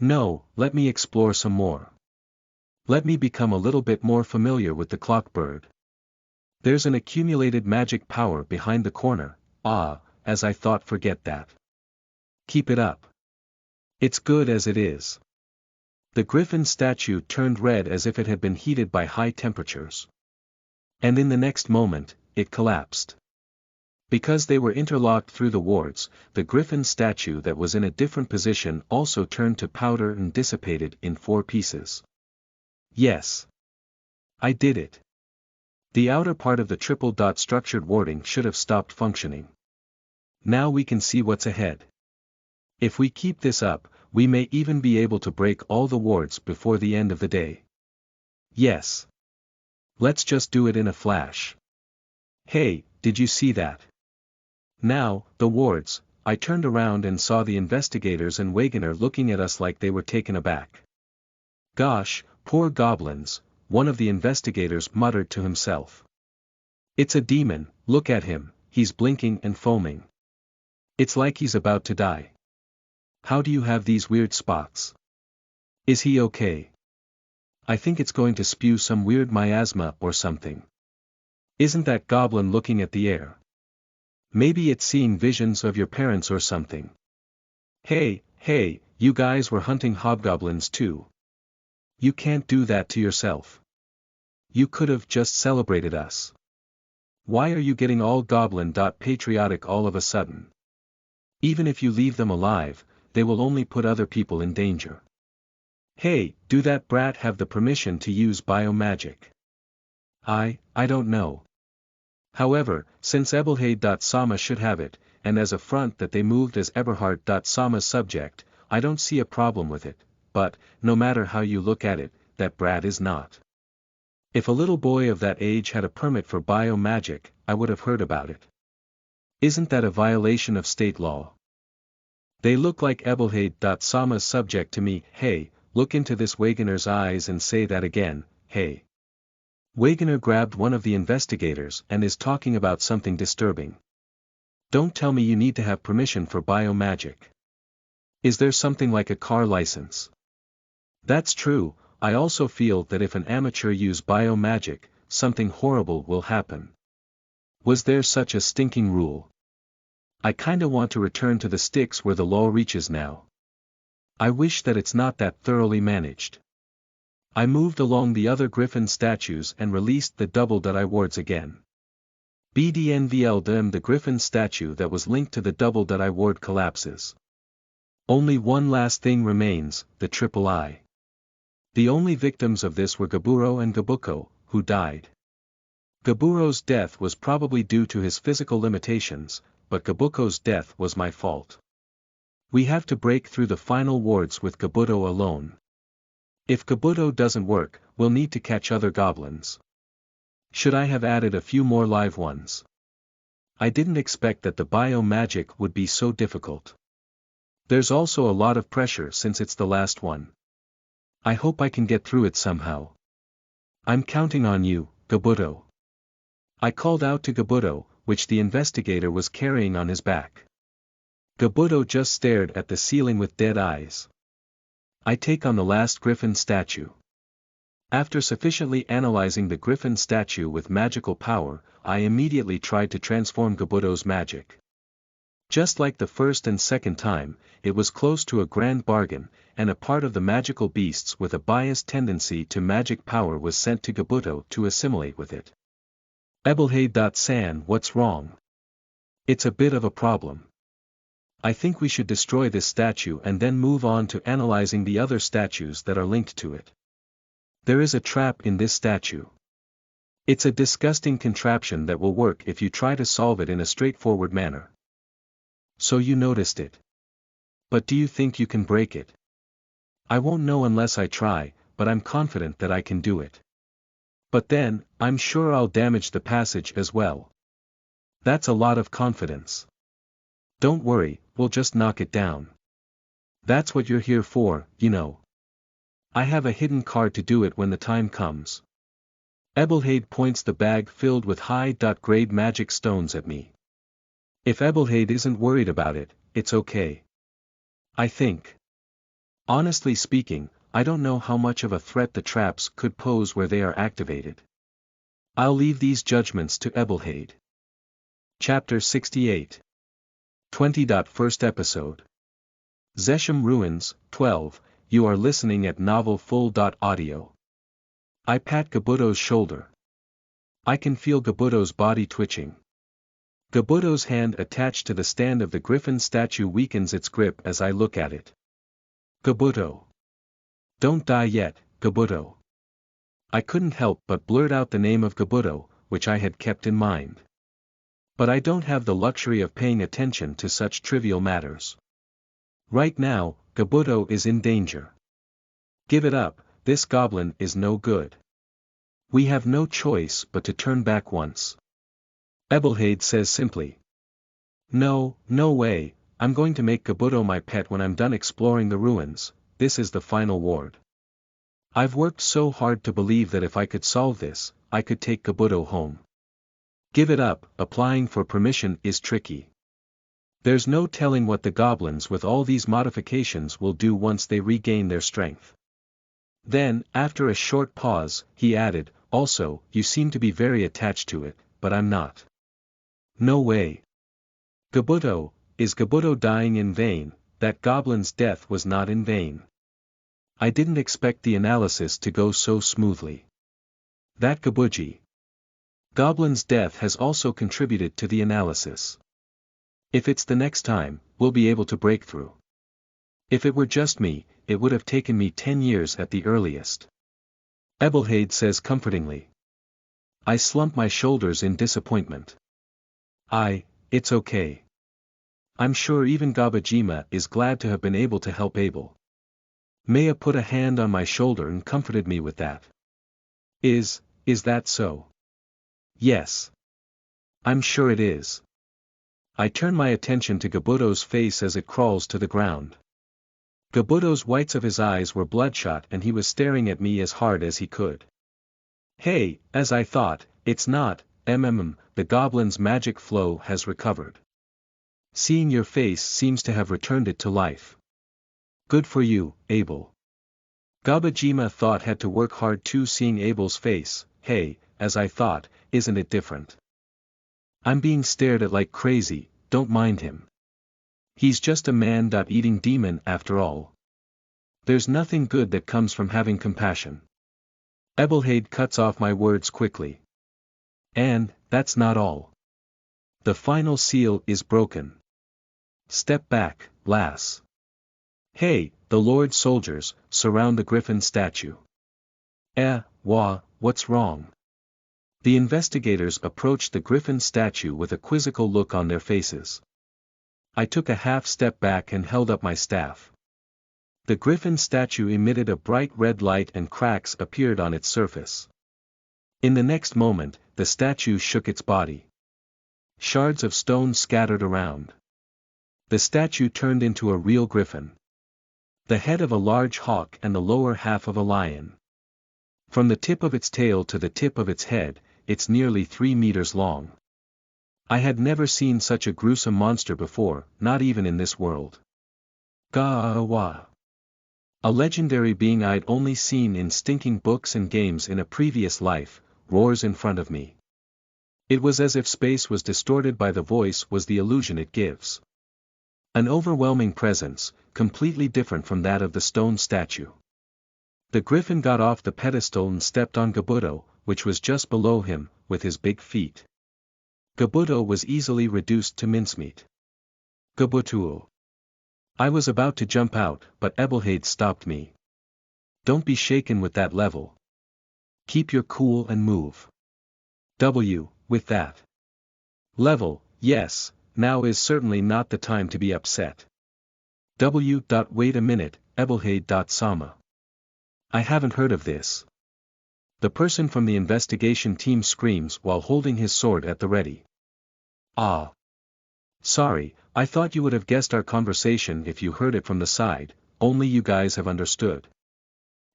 No, let me explore some more. Let me become a little bit more familiar with the clockbird. There's an accumulated magic power behind the corner. As I thought, forget that. Keep it up. It's good as it is. The griffin statue turned red as if it had been heated by high temperatures. And in the next moment, it collapsed. Because they were interlocked through the wards, the griffin statue that was in a different position also turned to powder and dissipated in 4 pieces. Yes. I did it. The outer part of the triple dot structured warding should have stopped functioning. Now we can see what's ahead. If we keep this up, we may even be able to break all the wards before the end of the day. Yes. Let's just do it in a flash. Hey, did you see that? Now, the wards. I turned around and saw the investigators and Wagoner looking at us like they were taken aback. Gosh, poor goblins, one of the investigators muttered to himself. It's a demon, look at him, he's blinking and foaming. It's like he's about to die. How do you have these weird spots? Is he okay? I think it's going to spew some weird miasma or something. Isn't that goblin looking at the air? Maybe it's seeing visions of your parents or something. Hey, you guys were hunting hobgoblins too. You can't do that to yourself. You could have just celebrated us. Why are you getting all goblin-patriotic all of a sudden? Even if you leave them alive, they will only put other people in danger. Hey, do that brat have the permission to use biomagic? I don't know. However, since Eberhard-sama should have it, and as a front that they moved as Eberhard-sama's subject, I don't see a problem with it, but, no matter how you look at it, that brat is not. If a little boy of that age had a permit for biomagic, I would have heard about it. Isn't that a violation of state law? They look like Eberhard-sama's subject to me. Hey, look into this Wagoner's eyes and say that again, hey. Wagoner grabbed one of the investigators and is talking about something disturbing. Don't tell me you need to have permission for biomagic. Is there something like a car license? That's true. I also feel that if an amateur use biomagic, something horrible will happen. Was there such a stinking rule? I kinda want to return to the sticks where the law reaches now. I wish that it's not that thoroughly managed. I moved along the other griffin statues and released the double-die wards again. BDNVLDM, the griffin statue that was linked to the double-die ward collapses. Only one last thing remains, the triple eye. The only victims of this were Gaburo and Gabuko, who died. Gaburo's death was probably due to his physical limitations, but Gabuko's death was my fault. We have to break through the final wards with Gabuto alone. If Gabuto doesn't work, we'll need to catch other goblins. Should I have added a few more live ones? I didn't expect that the biomagic would be so difficult. There's also a lot of pressure since it's the last one. I hope I can get through it somehow. I'm counting on you, Gabuto. I called out to Gabuto, which the investigator was carrying on his back. Gabuto just stared at the ceiling with dead eyes. I take on the last griffin statue. After sufficiently analyzing the griffin statue with magical power, I immediately tried to transform Gabuto's magic. Just like the first and second time, it was close to a grand bargain, and a part of the magical beasts with a biased tendency to magic power was sent to Kabuto to assimilate with it. Ebelhade.san, what's wrong? It's a bit of a problem. I think we should destroy this statue and then move on to analyzing the other statues that are linked to it. There is a trap in this statue. It's a disgusting contraption that will work if you try to solve it in a straightforward manner. So you noticed it. But do you think you can break it? I won't know unless I try, but I'm confident that I can do it. But then, I'm sure I'll damage the passage as well. That's a lot of confidence. Don't worry, we'll just knock it down. That's what you're here for, you know. I have a hidden card to do it when the time comes. Ebelhade points the bag filled with high-grade magic stones at me. If Ebelhade isn't worried about it, it's okay. I think. Honestly speaking, I don't know how much of a threat the traps could pose where they are activated. I'll leave these judgments to Ebelhade. Chapter 68. 20. Episode. Zesham Ruins, 12, you are listening at novelfull.audio. I pat Kabuto's shoulder. I can feel Kabuto's body twitching. Kabuto's hand attached to the stand of the griffin statue weakens its grip as I look at it. Kabuto. Don't die yet, Kabuto. I couldn't help but blurt out the name of Kabuto, which I had kept in mind. But I don't have the luxury of paying attention to such trivial matters. Right now, Kabuto is in danger. Give it up, this goblin is no good. We have no choice but to turn back once. Ebelhade says simply. No way, I'm going to make Kabuto my pet when I'm done exploring the ruins. This is the final ward. I've worked so hard to believe that if I could solve this, I could take Kabuto home. Give it up, applying for permission is tricky. There's no telling what the goblins with all these modifications will do once they regain their strength. Then, after a short pause, he added, also, you seem to be very attached to it, but I'm not. No way. Kabuto, is Kabuto dying in vain? That goblin's death was not in vain. I didn't expect the analysis to go so smoothly. That Kabuji goblin's death has also contributed to the analysis. If it's the next time, we'll be able to break through. If it were just me, it would have taken me 10 years at the earliest. Ebelhade says comfortingly. I slump my shoulders in disappointment. It's okay. I'm sure even Gabajima is glad to have been able to help Abel. Maya put a hand on my shoulder and comforted me with that. Is that so? Yes. I'm sure it is. I turn my attention to Kabuto's face as it crawls to the ground. Kabuto's whites of his eyes were bloodshot and he was staring at me as hard as he could. Hey, as I thought, it's not, the goblin's magic flow has recovered. Seeing your face seems to have returned it to life. Good for you, Abel. Gabajima thought had to work hard too. Seeing Abel's face, hey, as I thought, isn't it different? I'm being stared at like crazy, don't mind him. He's just a man-eating demon after all. There's nothing good that comes from having compassion. Ebelhade cuts off my words quickly. And, that's not all. The final seal is broken. Step back, lass. Hey, the Lord's soldiers, surround the griffin statue. What's wrong? The investigators approached the griffin statue with a quizzical look on their faces. I took a half step back and held up my staff. The griffin statue emitted a bright red light and cracks appeared on its surface. In the next moment, the statue shook its body. Shards of stone scattered around. The statue turned into a real griffin. The head of a large hawk and the lower half of a lion. From the tip of its tail to the tip of its head, it's nearly 3 meters long. I had never seen such a gruesome monster before, not even in this world. Gah-wah. A legendary being I'd only seen in stinking books and games in a previous life, roars in front of me. It was as if space was distorted by the voice was the illusion it gives. An overwhelming presence, completely different from that of the stone statue. The griffin got off the pedestal and stepped on Gabuto, which was just below him, with his big feet. Gabuto was easily reduced to mincemeat. Gabutuo. I was about to jump out, but Ebelhade stopped me. Don't be shaken with that level. Keep your cool and move. With that level, yes, now is certainly not the time to be upset. Wait a minute, Ebelhade. I haven't heard of this. The person from the investigation team screams while holding his sword at the ready. Ah. Sorry, I thought you would have guessed our conversation if you heard it from the side, only you guys have understood.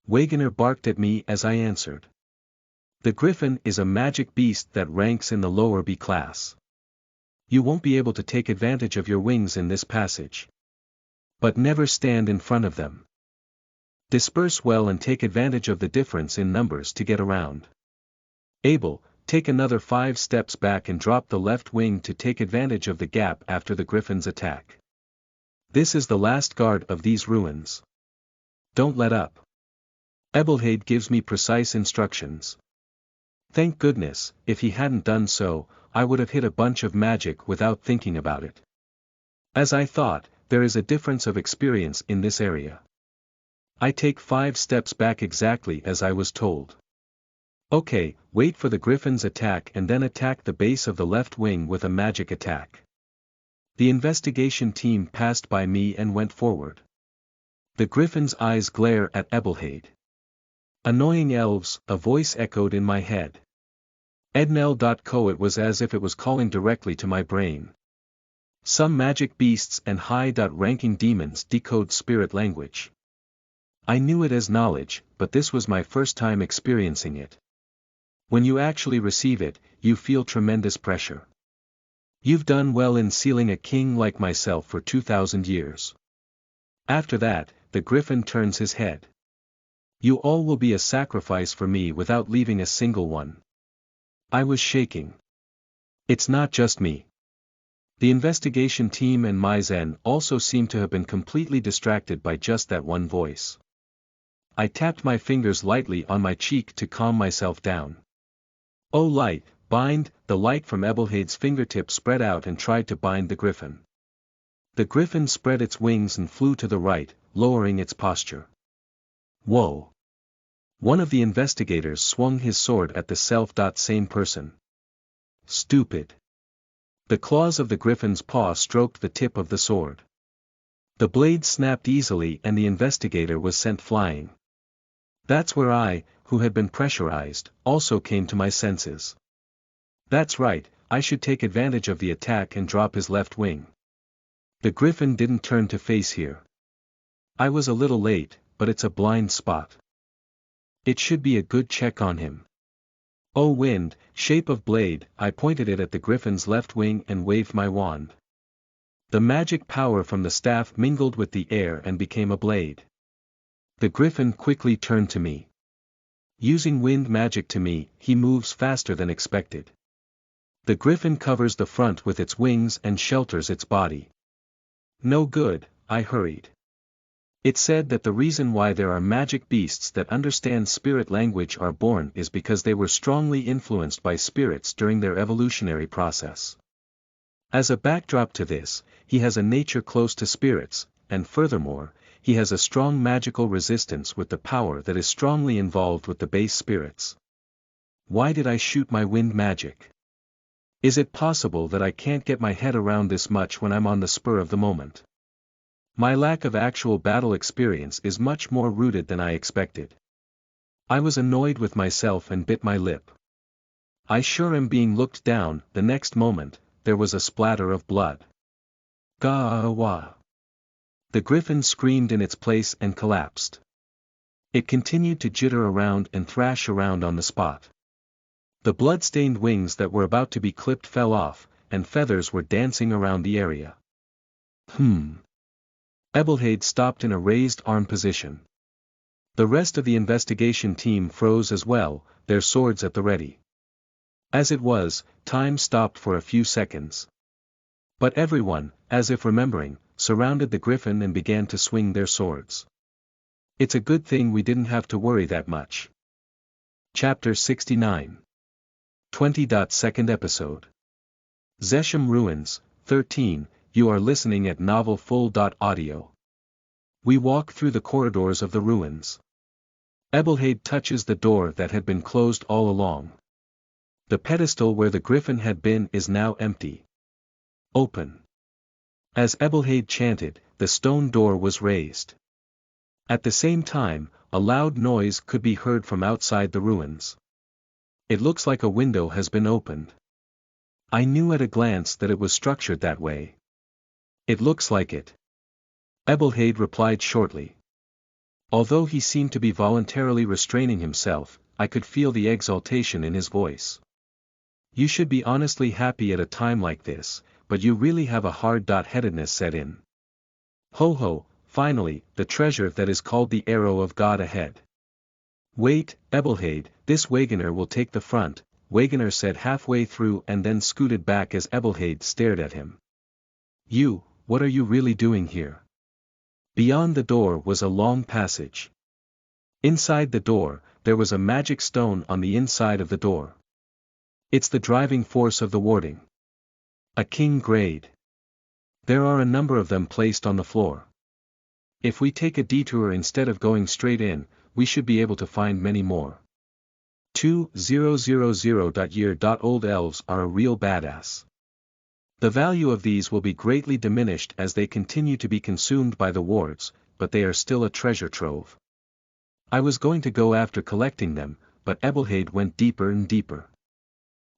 Wagoner barked at me as I answered. The griffin is a magic beast that ranks in the lower B class. You won't be able to take advantage of your wings in this passage. But never stand in front of them. Disperse well and take advantage of the difference in numbers to get around. Abel, take another 5 steps back and drop the left wing to take advantage of the gap after the griffin's attack. This is the last guard of these ruins. Don't let up. Ebelhade gives me precise instructions. Thank goodness, if he hadn't done so, I would have hit a bunch of magic without thinking about it. As I thought, there is a difference of experience in this area. I take 5 steps back exactly as I was told. Okay, wait for the griffin's attack and then attack the base of the left wing with a magic attack. The investigation team passed by me and went forward. The griffin's eyes glare at Ebelhade. Annoying elves, a voice echoed in my head. Ednel.co. It was as if it was calling directly to my brain. Some magic beasts and high-ranking demons decode spirit language. I knew it as knowledge, but this was my first time experiencing it. When you actually receive it, you feel tremendous pressure. You've done well in sealing a king like myself for 2,000 years. After that, the griffin turns his head. You all will be a sacrifice for me without leaving a single one. I was shaking. It's not just me. The investigation team and Maizen also seem to have been completely distracted by just that one voice. I tapped my fingers lightly on my cheek to calm myself down. Oh light, bind. The light from Ebelhade's fingertip spread out and tried to bind the griffin. The griffin spread its wings and flew to the right, lowering its posture. Whoa! One of the investigators swung his sword at the same person. Stupid. The claws of the griffin's paw stroked the tip of the sword. The blade snapped easily and the investigator was sent flying. That's where I, who had been pressurized, also came to my senses. That's right, I should take advantage of the attack and drop his left wing. The griffin didn't turn to face here. I was a little late, but it's a blind spot. It should be a good check on him. Oh wind, shape of blade, I pointed it at the griffin's left wing and waved my wand. The magic power from the staff mingled with the air and became a blade. The griffin quickly turned to me. Using wind magic to me, he moves faster than expected. The griffin covers the front with its wings and shelters its body. No good, I hurried. It said that the reason why there are magic beasts that understand spirit language are born is because they were strongly influenced by spirits during their evolutionary process. As a backdrop to this, he has a nature close to spirits, and furthermore, he has a strong magical resistance with the power that is strongly involved with the base spirits. Why did I shoot my wind magic? Is it possible that I can't get my head around this much when I'm on the spur of the moment? My lack of actual battle experience is much more rooted than I expected. I was annoyed with myself and bit my lip. I sure am being looked down. The next moment, there was a splatter of blood. Gah-wah! The griffin screamed in its place and collapsed. It continued to jitter around and thrash around on the spot. The blood-stained wings that were about to be clipped fell off, and feathers were dancing around the area. Ebelhade stopped in a raised arm position. The rest of the investigation team froze as well, their swords at the ready. As it was, time stopped for a few seconds. But everyone, as if remembering, surrounded the griffin and began to swing their swords. It's a good thing we didn't have to worry that much. Chapter 69. 20. Episode. Zesham Ruins, 13, you are listening at novelfull.audio. We walk through the corridors of the ruins. Ebelhaid touches the door that had been closed all along. The pedestal where the griffin had been is now empty. Open. As Ebelhaid chanted, the stone door was raised. At the same time, a loud noise could be heard from outside the ruins. It looks like a window has been opened. I knew at a glance that it was structured that way. It looks like it. Ebelhaid replied shortly. Although he seemed to be voluntarily restraining himself, I could feel the exaltation in his voice. You should be honestly happy at a time like this, but you really have a hard-headedness set in. Ho ho, finally, the treasure that is called the Arrow of God ahead. Wait, Ebelhaid, this wagoner will take the front, Wagoner said halfway through and then scooted back as Ebelhaid stared at him. You, what are you really doing here? Beyond the door was a long passage. Inside the door, there was a magic stone on the inside of the door. It's the driving force of the warding. A king grade. There are a number of them placed on the floor. If we take a detour instead of going straight in, we should be able to find many more. 2000. Old elves are a real badass. The value of these will be greatly diminished as they continue to be consumed by the wards, but they are still a treasure trove. I was going to go after collecting them, but Ebelhaid went deeper and deeper.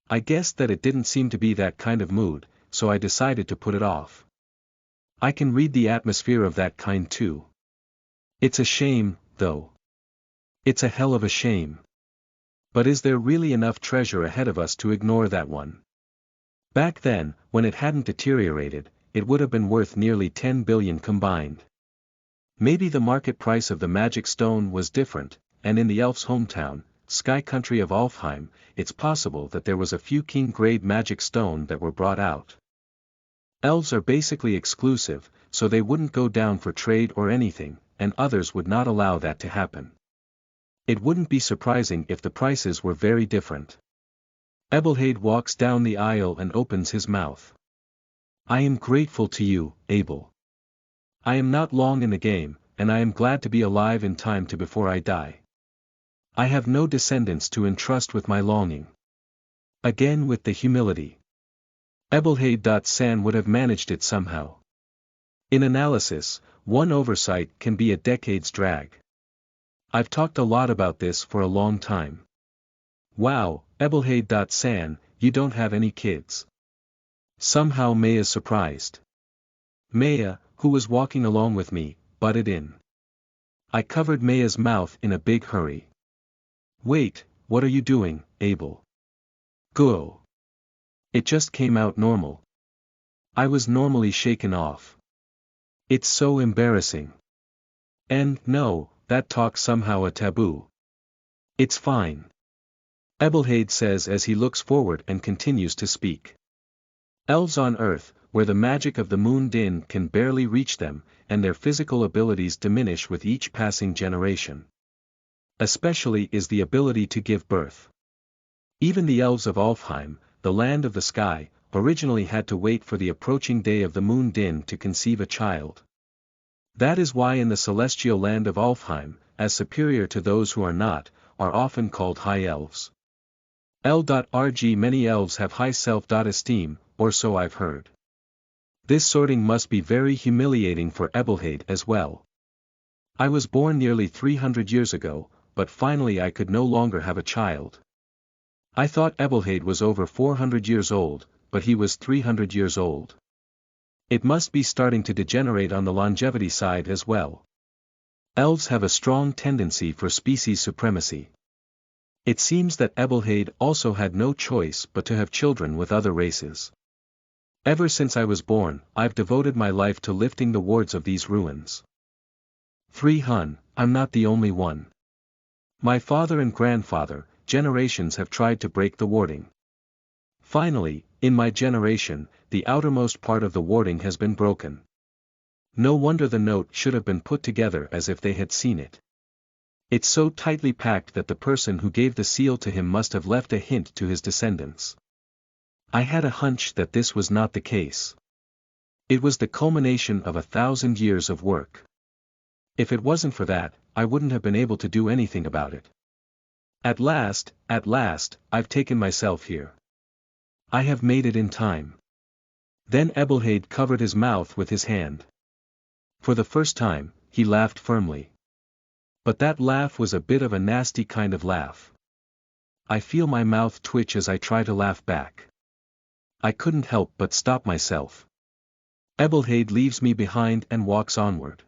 I guessed that it didn't seem to be that kind of mood, so I decided to put it off. I can read the atmosphere of that kind too. It's a shame, though. It's a hell of a shame. But is there really enough treasure ahead of us to ignore that one? Back then, when it hadn't deteriorated, it would have been worth nearly 10 billion combined. Maybe the market price of the magic stone was different, and in the elf's hometown, Sky Country of Alfheim, it's possible that there was a few king-grade magic stone that were brought out. Elves are basically exclusive, so they wouldn't go down for trade or anything, and others would not allow that to happen. It wouldn't be surprising if the prices were very different. Ebelhaid walks down the aisle and opens his mouth. I am grateful to you, Abel. I am not long in the game, and I am glad to be alive in time to before I die. I have no descendants to entrust with my longing. Again with the humility. Ebelhaid.san would have managed it somehow. In analysis, one oversight can be a decade's drag. I've talked a lot about this for a long time. Wow, Ebelhaid.san, you don't have any kids. Somehow Maya's surprised. Maya, who was walking along with me, butted in. I covered Maya's mouth in a big hurry. Wait, what are you doing, Abel? Go. It just came out normal. I was normally shaken off. It's so embarrassing. And, no, that talk's somehow a taboo. It's fine. Ebelhaid says as he looks forward and continues to speak. Elves on Earth, where the magic of the moon din can barely reach them, and their physical abilities diminish with each passing generation. Especially is the ability to give birth. Even the elves of Alfheim, the land of the sky, originally had to wait for the approaching day of the moon din to conceive a child. That is why in the celestial land of Alfheim, as superior to those who are not, are often called high elves. L.rg Many elves have high self-esteem, or so I've heard. This sorting must be very humiliating for Ebelhaid as well. I was born nearly 300 years ago, but finally I could no longer have a child. I thought Ebelhaid was over 400 years old, but he was 300 years old. It must be starting to degenerate on the longevity side as well. Elves have a strong tendency for species supremacy. It seems that Ebelhaid also had no choice but to have children with other races. Ever since I was born, I've devoted my life to lifting the wards of these ruins. 3 Hun, I'm not the only one. My father and grandfather, generations have tried to break the warding. Finally, in my generation, the outermost part of the warding has been broken. No wonder the note should have been put together as if they had seen it. It's so tightly packed that the person who gave the seal to him must have left a hint to his descendants. I had a hunch that this was not the case. It was the culmination of 1,000 years of work. If it wasn't for that, I wouldn't have been able to do anything about it. At last, I've taken myself here. I have made it in time. Then Ebelhade covered his mouth with his hand. For the first time, he laughed firmly. But that laugh was a bit of a nasty kind of laugh. I feel my mouth twitch as I try to laugh back. I couldn't help but stop myself. Ebelhade leaves me behind and walks onward.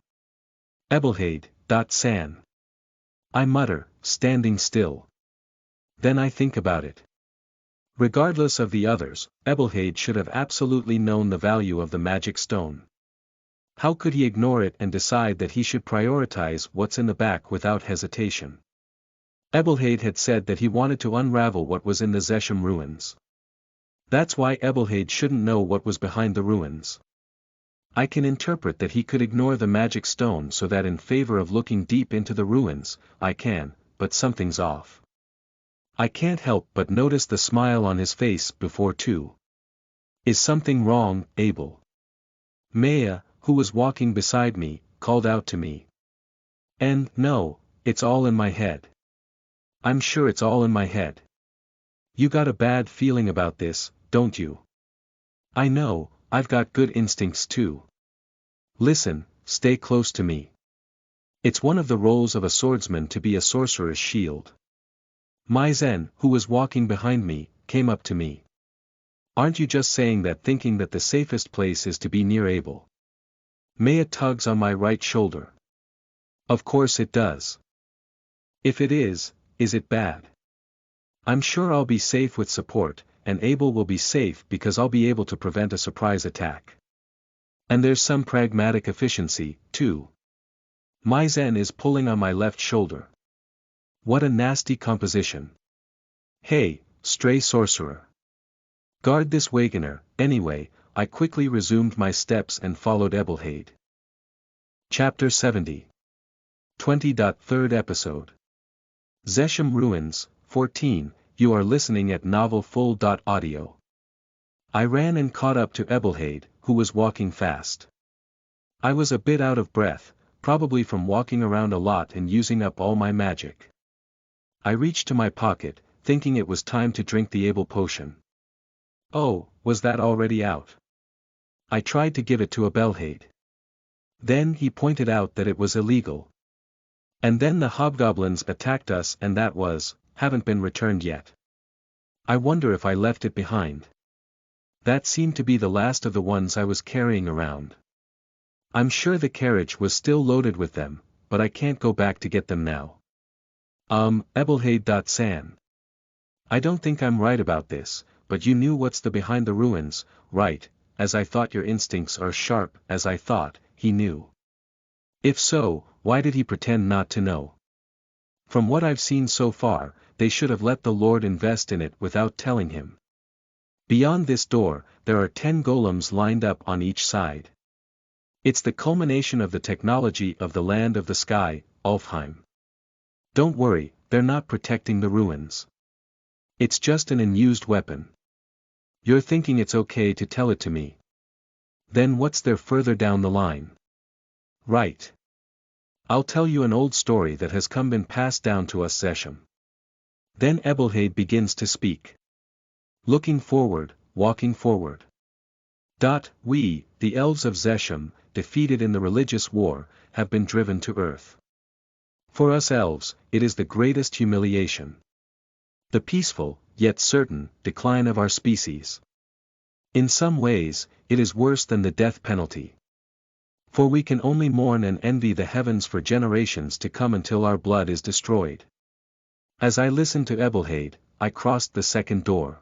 Ebelhade.san. I mutter, standing still. Then I think about it. Regardless of the others, Ebelhade should have absolutely known the value of the magic stone. How could he ignore it and decide that he should prioritize what's in the back without hesitation? Ebelhade had said that he wanted to unravel what was in the Zesham ruins. That's why Ebelhade shouldn't know what was behind the ruins. I can interpret that he could ignore the magic stone so that in favor of looking deep into the ruins, but something's off. I can't help but notice the smile on his face before too. Is something wrong, Abel? Maya, who was walking beside me, called out to me. And no, it's all in my head. I'm sure it's all in my head. You got a bad feeling about this, don't you? I know, I've got good instincts too. Listen, stay close to me. It's one of the roles of a swordsman to be a sorcerer's shield. Maizen, who was walking behind me, came up to me. Aren't you just saying that thinking that the safest place is to be near Abel? Maya tugs on my right shoulder. Of course it does. If it is it bad? I'm sure I'll be safe with support, and Abel will be safe because I'll be able to prevent a surprise attack. And there's some pragmatic efficiency, too. Maizen is pulling on my left shoulder. What a nasty composition. Hey, stray sorcerer. Guard this wagoner. Anyway, I quickly resumed my steps and followed Ebelhade. Chapter 70. 20.3rd episode. Zesham Ruins, 14, you are listening at novelfull.audio. I ran and caught up to Ebelhade, who was walking fast. I was a bit out of breath, probably from walking around a lot and using up all my magic. I reached to my pocket, thinking it was time to drink the Abel potion. Oh, was that already out? I tried to give it to Ebelhade. Then he pointed out that it was illegal. And then the hobgoblins attacked us and that haven't been returned yet. I wonder if I left it behind. That seemed to be the last of the ones I was carrying around. I'm sure the carriage was still loaded with them, but I can't go back to get them now. Ebelhade.san. I don't think I'm right about this, but you knew what's the behind the ruins, right? As I thought your instincts are sharp, as I thought, he knew. If so, why did he pretend not to know? From what I've seen so far, they should have let the Lord invest in it without telling him. Beyond this door, there are 10 golems lined up on each side. It's the culmination of the technology of the land of the sky, Ulfheim. Don't worry, they're not protecting the ruins. It's just an unused weapon. You're thinking it's okay to tell it to me. Then what's there further down the line? Right. I'll tell you an old story that has been passed down to us Zesham. Then Ebelhade begins to speak. Looking forward, walking forward. We, the elves of Zesham, defeated in the religious war, have been driven to earth. For us elves, it is the greatest humiliation. The peaceful, yet certain, decline of our species. In some ways, it is worse than the death penalty. For we can only mourn and envy the heavens for generations to come until our blood is destroyed. As I listened to Ebelhade, I crossed the second door.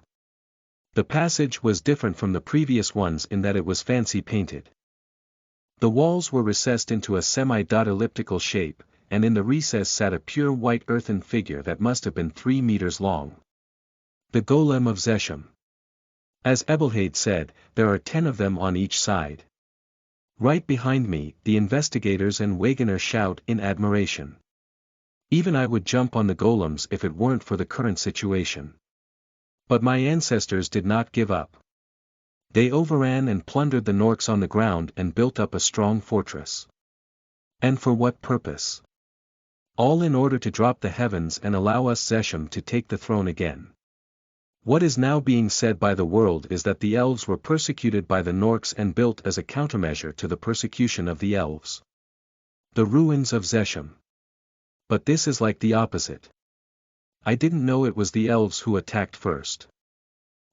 The passage was different from the previous ones in that it was fancy painted. The walls were recessed into a semi-elliptical shape, and in the recess sat a pure white earthen figure that must have been 3 meters long. The Golem of Zesham. As Ebelhade said, there are 10 of them on each side. Right behind me, the investigators and Wegener shout in admiration. Even I would jump on the golems if it weren't for the current situation. But my ancestors did not give up. They overran and plundered the Norks on the ground and built up a strong fortress. And for what purpose? All in order to drop the heavens and allow us Zesham to take the throne again. What is now being said by the world is that the elves were persecuted by the Norks and built as a countermeasure to the persecution of the elves. The ruins of Zesham. But this is like the opposite. I didn't know it was the elves who attacked first.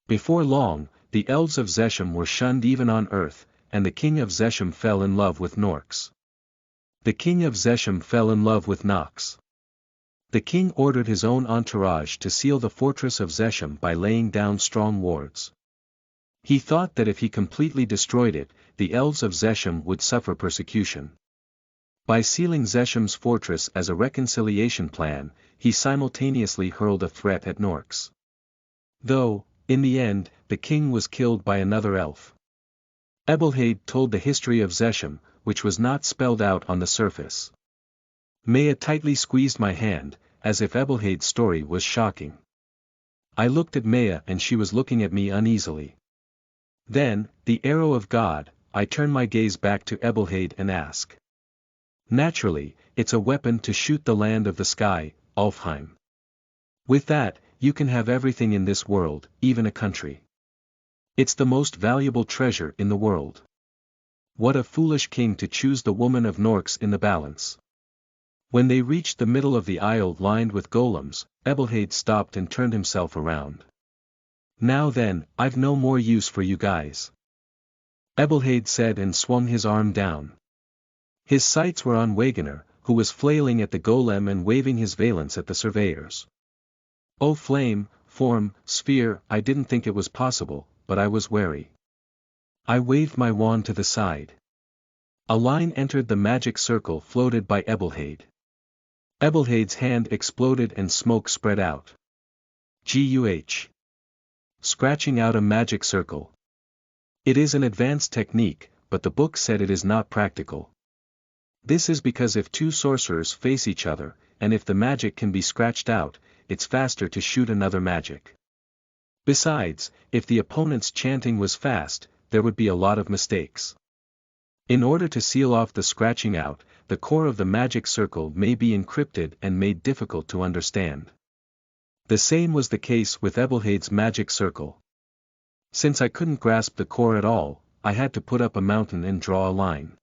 Before long, the elves of Zesham were shunned even on earth, and the king of Zesham fell in love with Norks. The king of Zesham fell in love with Nox. The king ordered his own entourage to seal the fortress of Zesham by laying down strong wards. He thought that if he completely destroyed it, the elves of Zesham would suffer persecution. By sealing Zesham's fortress as a reconciliation plan, he simultaneously hurled a threat at Norks. Though, in the end, the king was killed by another elf. Ebelhaid told the history of Zesham, which was not spelled out on the surface. Maya tightly squeezed my hand, as if Ebelhaid's story was shocking. I looked at Maya and she was looking at me uneasily. Then, the arrow of God, I turn my gaze back to Ebelhaid and ask. Naturally, it's a weapon to shoot the land of the sky, Alfheim. With that, you can have everything in this world, even a country. It's the most valuable treasure in the world. What a foolish king to choose the woman of Norks in the balance. When they reached the middle of the aisle lined with golems, Ebelhaid stopped and turned himself around. Now then, I've no more use for you guys. Ebelhaid said and swung his arm down. His sights were on Wegener, who was flailing at the golem and waving his valence at the surveyors. Oh flame, form, sphere, I didn't think it was possible, but I was wary. I waved my wand to the side. A line entered the magic circle floated by Ebelhaid. Ebelhaid's hand exploded and smoke spread out. Guh. Scratching out a magic circle. It is an advanced technique, but the book said it is not practical. This is because if two sorcerers face each other, and if the magic can be scratched out, it's faster to shoot another magic. Besides, if the opponent's chanting was fast, there would be a lot of mistakes. In order to seal off the scratching out, the core of the magic circle may be encrypted and made difficult to understand. The same was the case with Ebelhaid's magic circle. Since I couldn't grasp the core at all, I had to put up a mountain and draw a line.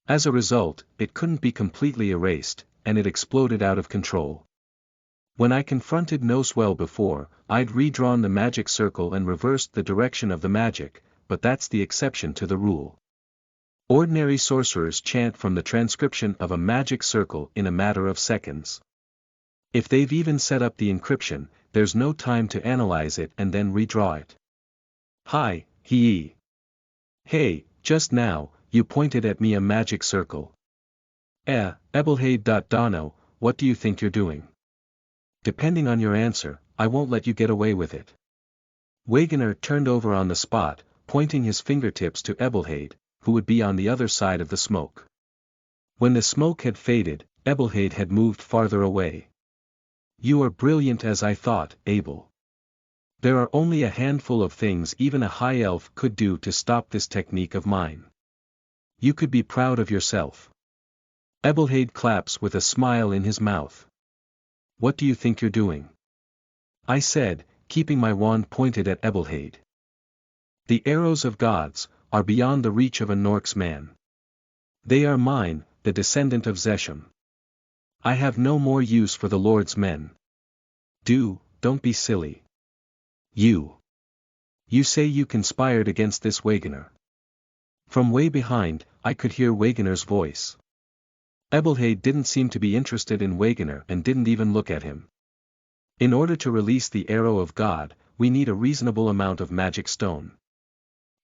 As a result, it couldn't be completely erased, and it exploded out of control. When I confronted Noswell before, I'd redrawn the magic circle and reversed the direction of the magic, but that's the exception to the rule. Ordinary sorcerers chant from the transcription of a magic circle in a matter of seconds. If they've even set up the encryption, there's no time to analyze it and then redraw it. Hi, hee. Hey, just now, you pointed at me a magic circle. Ebelhaid. Dono, what do you think you're doing? Depending on your answer, I won't let you get away with it. Wegener turned over on the spot, pointing his fingertips to Ebelhaid, who would be on the other side of the smoke. When the smoke had faded, Ebelhaid had moved farther away. You are brilliant as I thought, Abel. There are only a handful of things even a high elf could do to stop this technique of mine. You could be proud of yourself. Ebelhaid claps with a smile in his mouth. What do you think you're doing? I said, keeping my wand pointed at Ebelhaid. The arrows of gods are beyond the reach of a Norks man. They are mine, the descendant of Zesham. I have no more use for the Lord's men. Don't be silly. You say you conspired against this Wegener. From way behind, I could hear Wegener's voice. Ebelhaid didn't seem to be interested in Wegener and didn't even look at him. In order to release the arrow of God, we need a reasonable amount of magic stone.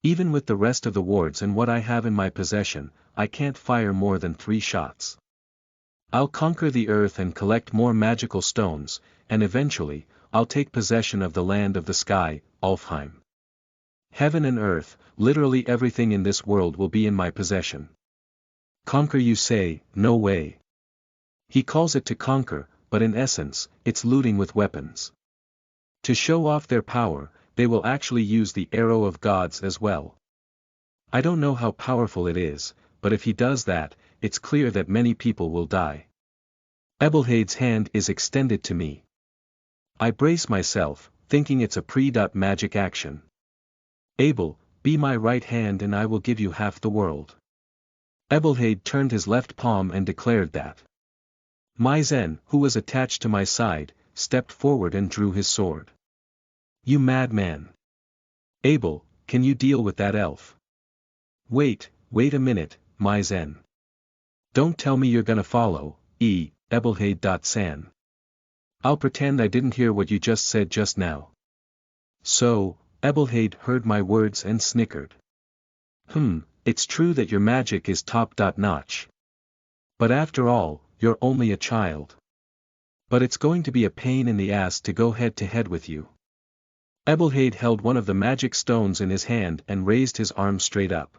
Even with the rest of the wards and what I have in my possession, I can't fire more than 3 shots. I'll conquer the earth and collect more magical stones, and eventually, I'll take possession of the land of the sky, Alfheim. Heaven and earth, literally everything in this world will be in my possession. Conquer, you say? No way. He calls it to conquer, but in essence, it's looting with weapons. To show off their power, they will actually use the arrow of gods as well. I don't know how powerful it is, but if he does that, it's clear that many people will die. Ebelhade's hand is extended to me. I brace myself, thinking it's a pre-magic action. Abel, be my right hand and I will give you half the world. Ebelhade turned his left palm and declared that. Maizen, who was attached to my side, stepped forward and drew his sword. You madman! Abel, can you deal with that elf? Wait a minute, Maizen. Don't tell me you're gonna follow, Ebelhade.san. I'll pretend I didn't hear what you just said just now. So, Ebelhade heard my words and snickered. It's true that your magic is top-notch. But after all, you're only a child. But it's going to be a pain in the ass to go head-to-head with you. Ebelhade held one of the magic stones in his hand and raised his arm straight up.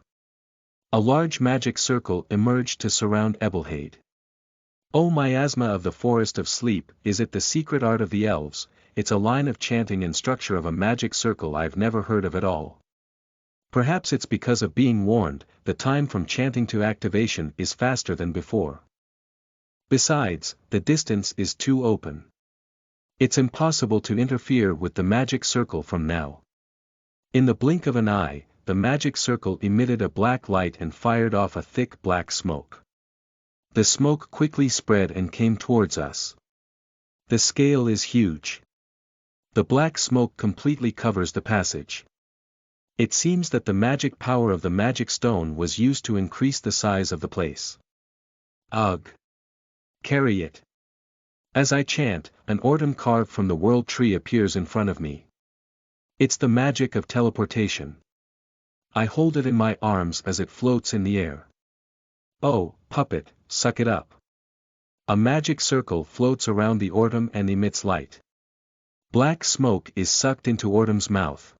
A large magic circle emerged to surround Ebelhade. Oh, miasma of the forest of sleep, is it the secret art of the elves? It's a line of chanting and structure of a magic circle I've never heard of at all. Perhaps it's because of being warned, the time from chanting to activation is faster than before. Besides, the distance is too open. It's impossible to interfere with the magic circle from now. In the blink of an eye, the magic circle emitted a black light and fired off a thick black smoke. The smoke quickly spread and came towards us. The scale is huge. The black smoke completely covers the passage. It seems that the magic power of the magic stone was used to increase the size of the place. Ugh! Carry it. As I chant, an ortem carved from the world tree appears in front of me. It's the magic of teleportation. I hold it in my arms as it floats in the air. Oh, puppet, suck it up. A magic circle floats around the ortem and emits light. Black smoke is sucked into Ortem's mouth.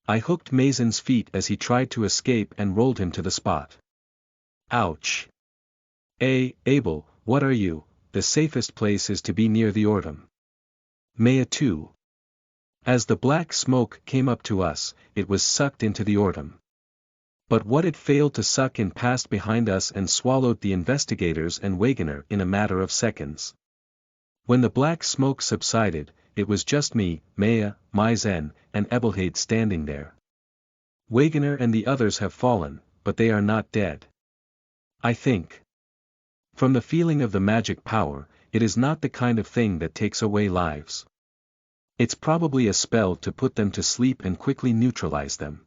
I hooked Maizen's feet as he tried to escape and rolled him to the spot. Ouch! Abel, what are you? The safest place is to be near the ortem. Maya too. As the black smoke came up to us, it was sucked into the ortem. But what it failed to suck in passed behind us and swallowed the investigators and Wegener in a matter of seconds. When the black smoke subsided, it was just me, Maya, Maizen, and Ebelhade standing there. Wegener and the others have fallen, but they are not dead. I think. From the feeling of the magic power, it is not the kind of thing that takes away lives. It's probably a spell to put them to sleep and quickly neutralize them.